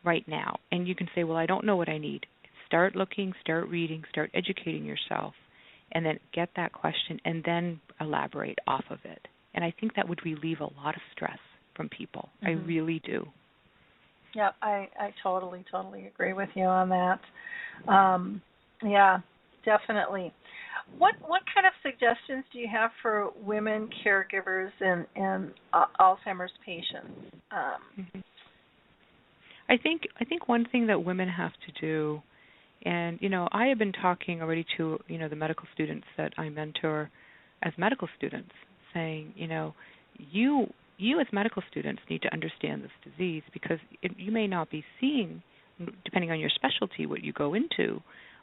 right now. And you can say, well, I don't know what I need. Start looking, start reading, start educating yourself, and then get that question and then elaborate off of it. And I think that would relieve a lot of stress from people. I really do.
Yeah, I totally agree with you on that. Yeah, definitely. What kind of suggestions do you have for women caregivers and Alzheimer's patients?
I think one thing that women have to do, and I have been talking already to the medical students that I mentor as medical students, saying you as medical students need to understand this disease because you may not be seeing, depending on your specialty, what you go into,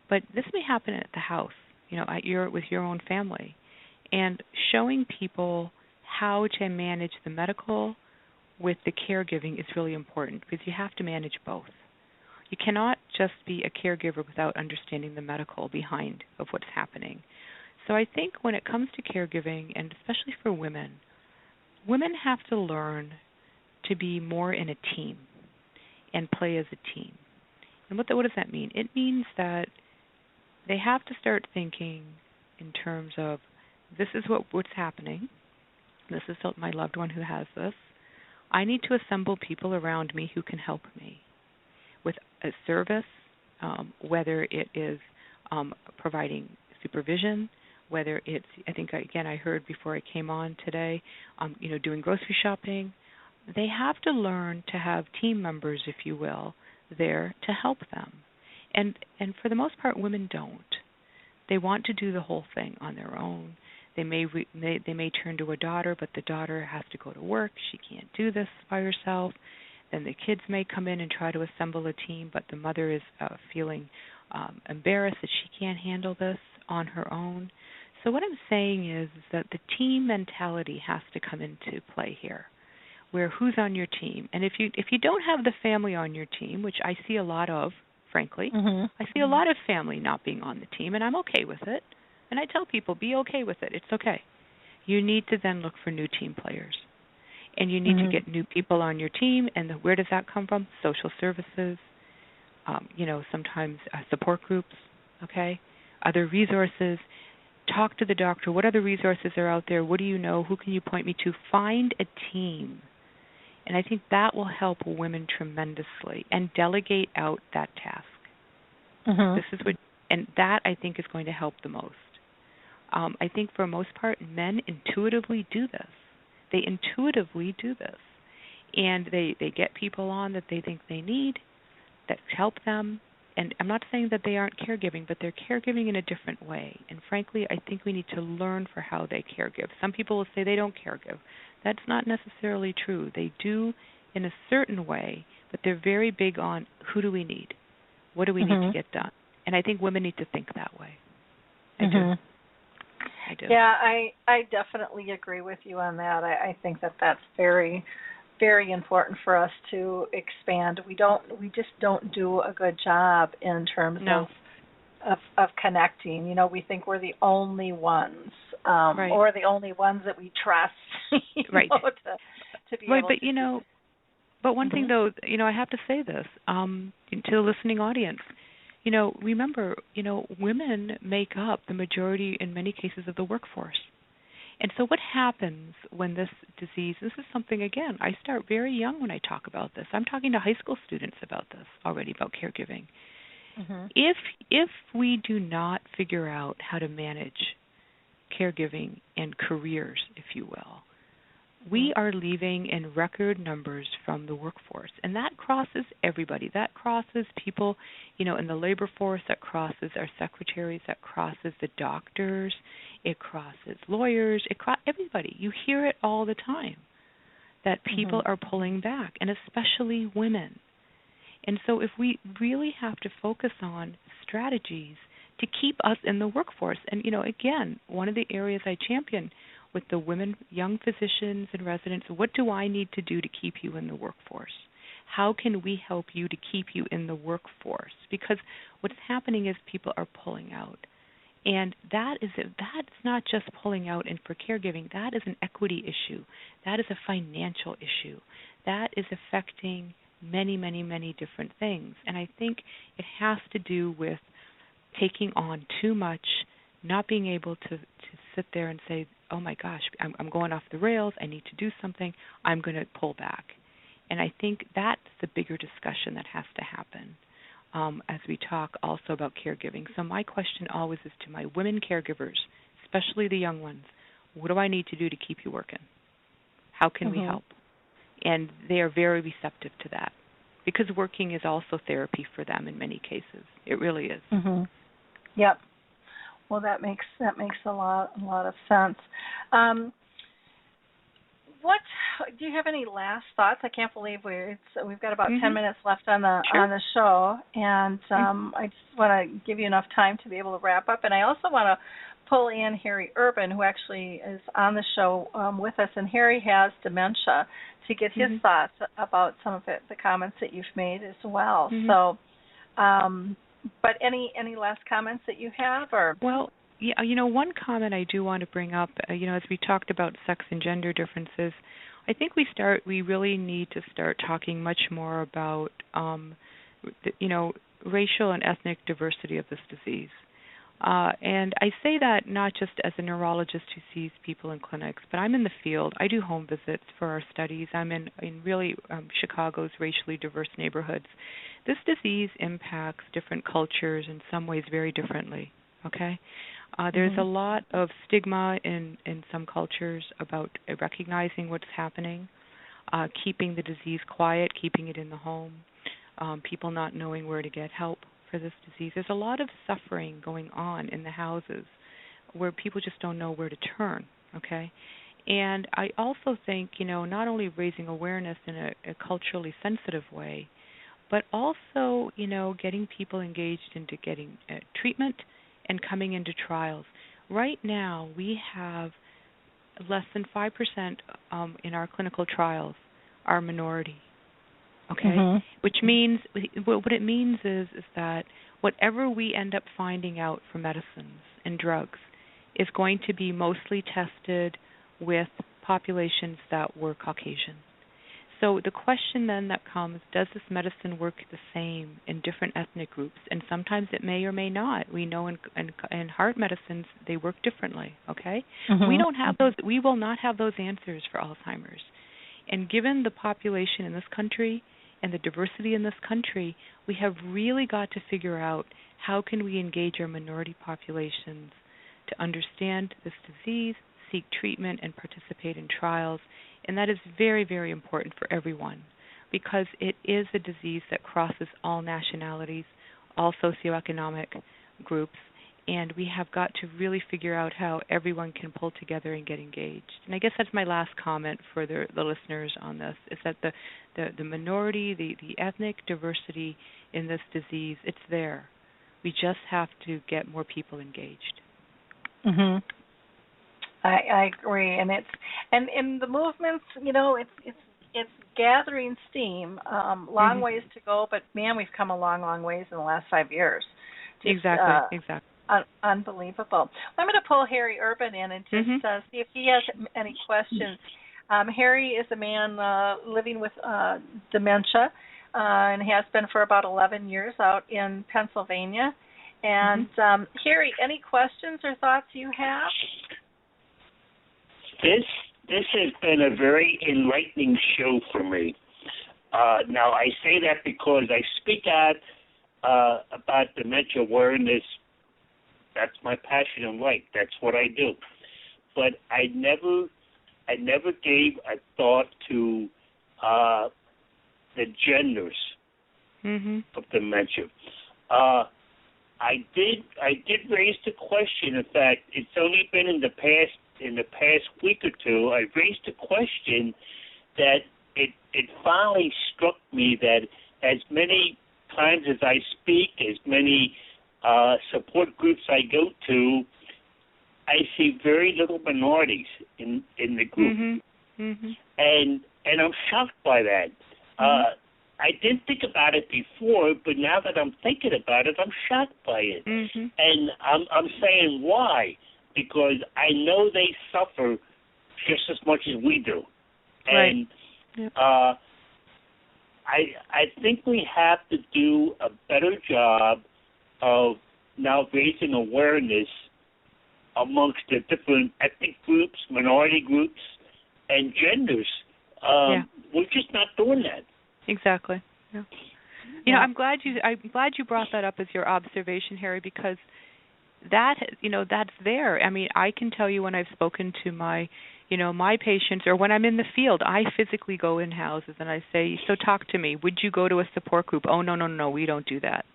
but this may happen at the house, with your own family, and showing people how to manage the medical with the caregiving is really important because you have to manage both. You cannot just be a caregiver without understanding the medical behind of what's happening. So I think when it comes to caregiving, and especially for women have to learn to be more in a team and play as a team. And what does that mean? It means that they have to start thinking in terms of, this is what's happening. This is my loved one who has this. I need to assemble people around me who can help me with a service, whether it is providing supervision, whether it's, I think, again, I heard before I came on today, doing grocery shopping. They have to learn to have team members, if you will, there to help them. And for the most part, women don't. they want to do the whole thing on their own. They may turn to a daughter, but the daughter has to go to work. She can't do this by herself. Then the kids may come in and try to assemble a team, but the mother is feeling embarrassed that she can't handle this on her own. So what I'm saying is that the team mentality has to come into play here, where who's on your team. And if you don't have the family on your team, which I see a lot of, frankly, I see a lot of family not being on the team, and I'm okay with it. And I tell people, be okay with it. It's okay. You need to then look for new team players. And you need to get new people on your team. And where does that come from? Social services, sometimes support groups, okay? Other resources. Talk to the doctor. What other resources are out there? What do you know? Who can you point me to? Find a team. And I think that will help women tremendously. And delegate out that task. This is what, and that I think is going to help the most. I think for the most part, men intuitively do this. They intuitively do this. And they get people on that they think they need, that help them. And I'm not saying that they aren't caregiving, but they're caregiving in a different way. And frankly, I think we need to learn for how they caregive. Some people will say they don't caregive. That's not necessarily true. They do in a certain way, but they're very big on who do we need? What do we need to get done? And I think women need to think that way. I do.
Yeah, I definitely agree with you on that. I think that that's very, very important for us to expand. We just don't do a good job in terms of connecting. You know, we think we're the only ones, or the only ones that we trust. To be able to.
But one thing though, I have to say this to the listening audience. Remember, women make up the majority, in many cases, of the workforce. And so what happens when this disease, this is something, again, I start very young when I talk about this. I'm talking to high school students about this already, about caregiving. If we do not figure out how to manage caregiving and careers, if you will, we are leaving in record numbers from the workforce. And that crosses everybody. That crosses people, in the labor force. That crosses our secretaries. That crosses the doctors. It crosses lawyers. Everybody. You hear it all the time, that people are pulling back, and especially women. And so if we really have to focus on strategies to keep us in the workforce, and, again, one of the areas I champion with the women, young physicians and residents, what do I need to do to keep you in the workforce? How can we help you to keep you in the workforce? Because what's happening is people are pulling out. And that's not just pulling out and for caregiving. That is an equity issue. That is a financial issue. That is affecting many, many, many different things. And I think it has to do with taking on too much, not being able to sit there and say, oh my gosh, I'm going off the rails, I need to do something, I'm going to pull back. And I think that's the bigger discussion that has to happen as we talk also about caregiving. So my question always is to my women caregivers, especially the young ones, what do I need to do to keep you working? How can we help? And they are very receptive to that, because working is also therapy for them in many cases. It really is.
Yep. Well, that makes a lot of sense. What do you have any last thoughts? I can't believe we've got about 10 minutes left on the show, and I just want to give you enough time to be able to wrap up. And I also want to pull in Harry Urban, who actually is on the show with us, and Harry has dementia, to get his thoughts about some of the comments that you've made as well. So. But any last comments that you have, or?
Well, yeah, one comment I do want to bring up, as we talked about sex and gender differences, I think we really need to start talking much more about, racial and ethnic diversity of this disease. And I say that not just as a neurologist who sees people in clinics, but I'm in the field. I do home visits for our studies. I'm in really Chicago's racially diverse neighborhoods. This disease impacts different cultures in some ways very differently, okay? There's a lot of stigma in some cultures about recognizing what's happening, keeping the disease quiet, keeping it in the home, people not knowing where to get help for this disease. There's a lot of suffering going on in the houses where people just don't know where to turn, okay? And I also think, not only raising awareness in a culturally sensitive way, but also, getting people engaged into getting treatment and coming into trials. Right now, we have less than 5% in our clinical trials are minority, okay?
Mm-hmm.
Which means, what it means is that whatever we end up finding out for medicines and drugs is going to be mostly tested with populations that were Caucasian. So the question then that comes, does this medicine work the same in different ethnic groups? And sometimes it may or may not. We know in heart medicines they work differently, okay?
Mm-hmm.
We don't have those. We will not have those answers for Alzheimer's. And given the population in this country and the diversity in this country, we have really got to figure out how can we engage our minority populations to understand this disease, seek treatment, and participate in trials. And that is very, very important for everyone because it is a disease that crosses all nationalities, all socioeconomic groups, and we have got to really figure out how everyone can pull together and get engaged. And I guess that's my last comment for the listeners on this, is that the minority, the ethnic diversity in this disease, it's there. We just have to get more people engaged.
Mm-hmm. I agree, and in the movements, it's gathering steam. Long ways to go, but man, we've come a long, long ways in the last 5 years.
Exactly.
Unbelievable. I'm going to pull Harry Urban in and just see if he has any questions. Harry is a man living with dementia and has been for about 11 years out in Pennsylvania. And Harry, any questions or thoughts you have?
This has been a very enlightening show for me. Now, I say that because I speak out about dementia awareness. That's my passion in life. That's what I do. But I never gave a thought to the genders of dementia. I did raise the question. In fact, it's only been in the past week or two, I raised the question that it finally struck me that as many times as I speak, as many support groups I go to, I see very little minorities in the group. And I'm shocked by that. I didn't think about it before, but now that I'm thinking about it, I'm shocked by it. And I'm saying why? Because I know they suffer just as much as we do. And I think we have to do a better job of now raising awareness amongst the different ethnic groups, minority groups, and genders. We're just not doing that.
Exactly. Yeah. I'm glad you brought that up as your observation, Harry, because that's there. I mean, I can tell you when I've spoken to my patients, or when I'm in the field, I physically go in houses and I say, so talk to me. Would you go to a support group? Oh, no, we don't do that.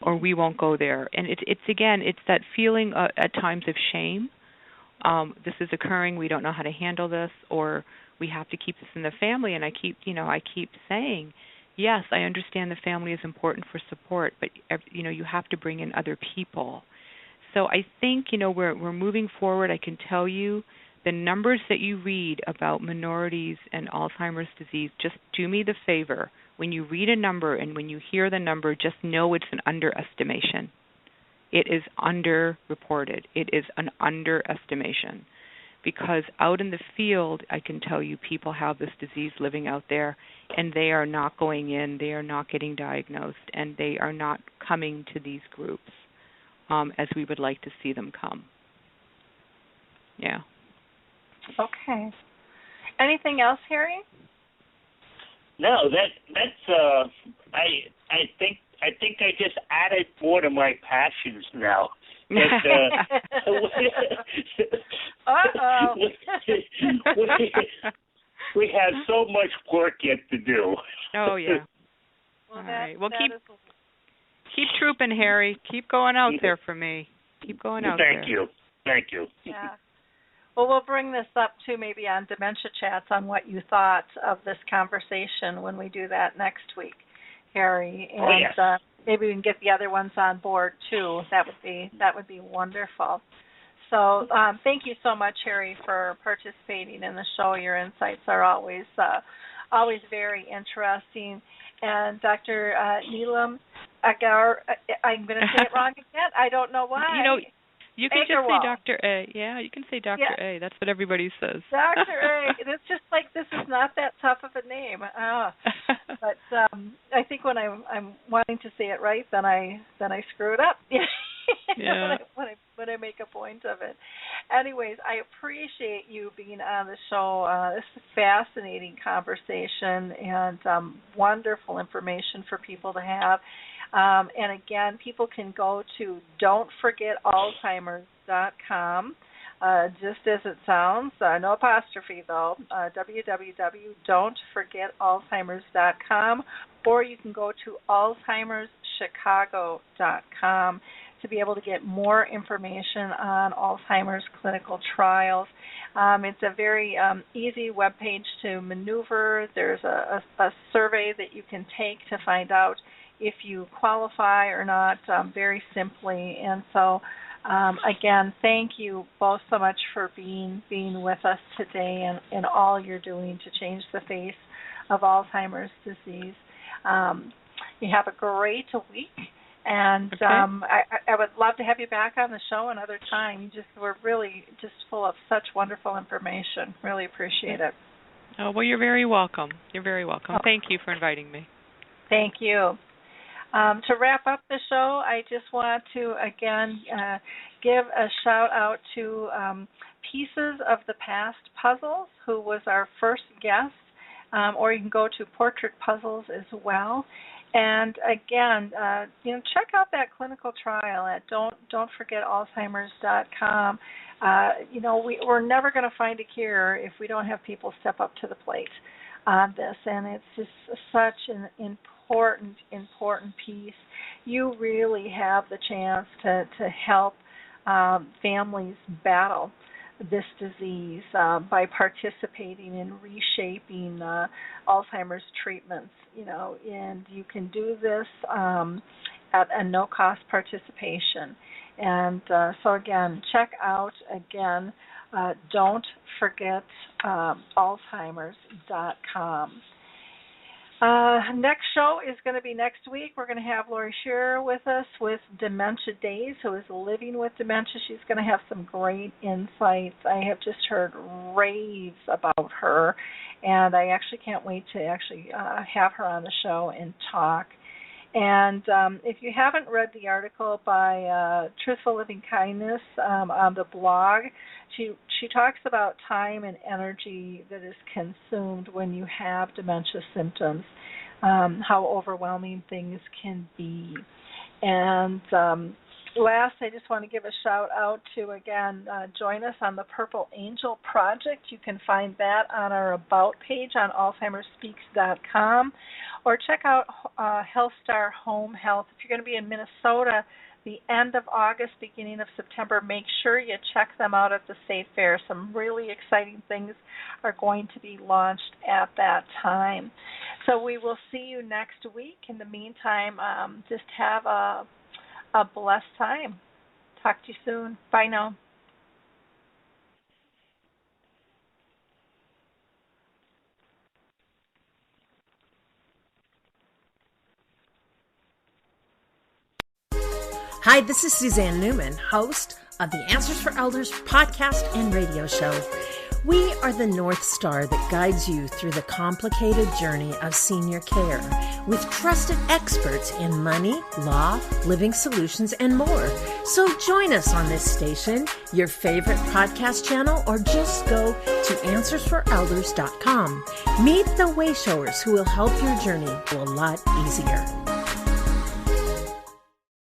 Or we won't go there. And it's that feeling at times of shame. This is occurring. We don't know how to handle this, or we have to keep this in the family. And I keep saying, yes, I understand the family is important for support, but you have to bring in other people. So I think we're moving forward. I can tell you the numbers that you read about minorities and Alzheimer's disease. Just do me the favor. When you read a number and when you hear the number, just know it's an underestimation. It is underreported. It is an underestimation. Because out in the field, I can tell you people have this disease living out there, and they are not going in, they are not getting diagnosed, and they are not coming to these groups as we would like to see them come. Yeah.
Okay. Anything else, Harry?
No, that's I think I just added more to my passions now. We have so much work yet to do.
Oh yeah.
Well,
all right.
Well,
Keep trooping, Harry. Keep going out there for me. Keep going out there.
Thank you.
Yeah. Well, we'll bring this up, too, maybe on Dementia Chats on what you thought of this conversation when we do that next week, Harry. And maybe we can get the other ones on board, too. That would be wonderful. So thank you so much, Harry, for participating in the show. Your insights are always very interesting. And Dr. Neelum Aggarwal, I'm going to say it wrong again. I don't know why.
You can just say Dr. A. Yeah, you can say Dr. A. That's what everybody says.
Dr. A. It's just like this is not that tough of a name. But I think when I'm wanting to say it right, then I screw it up.
Yeah.
when I make a point of it. Anyways, I appreciate you being on the show. This is a fascinating conversation and wonderful information for people to have. And again, people can go to DontForgetAlzheimers.com, just as it sounds, no apostrophe though, www.DontForgetAlzheimers.com, or you can go to AlzheimersChicago.com to be able to get more information on Alzheimer's clinical trials. It's a very easy webpage to maneuver. There's a survey that you can take to find out if you qualify or not, very simply. And so, again, thank you both so much for being with us today and all you're doing to change the face of Alzheimer's disease. You have a great week. And
okay.
I would love to have you back on the show another time. You just were really just full of such wonderful information. Really appreciate it.
Oh, well, you're very welcome. You're very welcome. Oh. Thank you for inviting me.
Thank you. To wrap up the show, I just want to, again, give a shout-out to Pieces of the Past Puzzles, who was our first guest, or you can go to Portrait Puzzles as well. And again, check out that clinical trial at DontForgetAlzheimers.com. We're never going to find a cure if we don't have people step up to the plate on this, and it's just such an important piece. You really have the chance to help families battle this disease by participating in reshaping Alzheimer's treatments, and you can do this at a no-cost participation. And so again, check out DontForgetAlzheimers.com. Next show is going to be next week. We're going to have Lori Shearer with us with Dementia Days, who is living with dementia. She's going to have some great insights. I have just heard raves about her, and I actually can't wait to have her on the show and talk. And if you haven't read the article by Truthful Living Kindness on the blog, she talks about time and energy that is consumed when you have dementia symptoms, how overwhelming things can be. And last, I just want to give a shout out to, join us on the Purple Angel Project. You can find that on our About page on AlzheimersSpeaks.com, or check out Health Star Home Health. If you're going to be in Minnesota the end of August, beginning of September, make sure you check them out at the State Fair. Some really exciting things are going to be launched at that time. So we will see you next week. In the meantime, just have a blessed time. Talk to you soon. Bye now.
Hi, this is Suzanne Newman, host of the Answers for Elders podcast and radio show. We are the North Star that guides you through the complicated journey of senior care with trusted experts in money, law, living solutions, and more. So join us on this station, your favorite podcast channel, or just go to AnswersForElders.com. Meet the Wayshowers who will help your journey go a lot easier.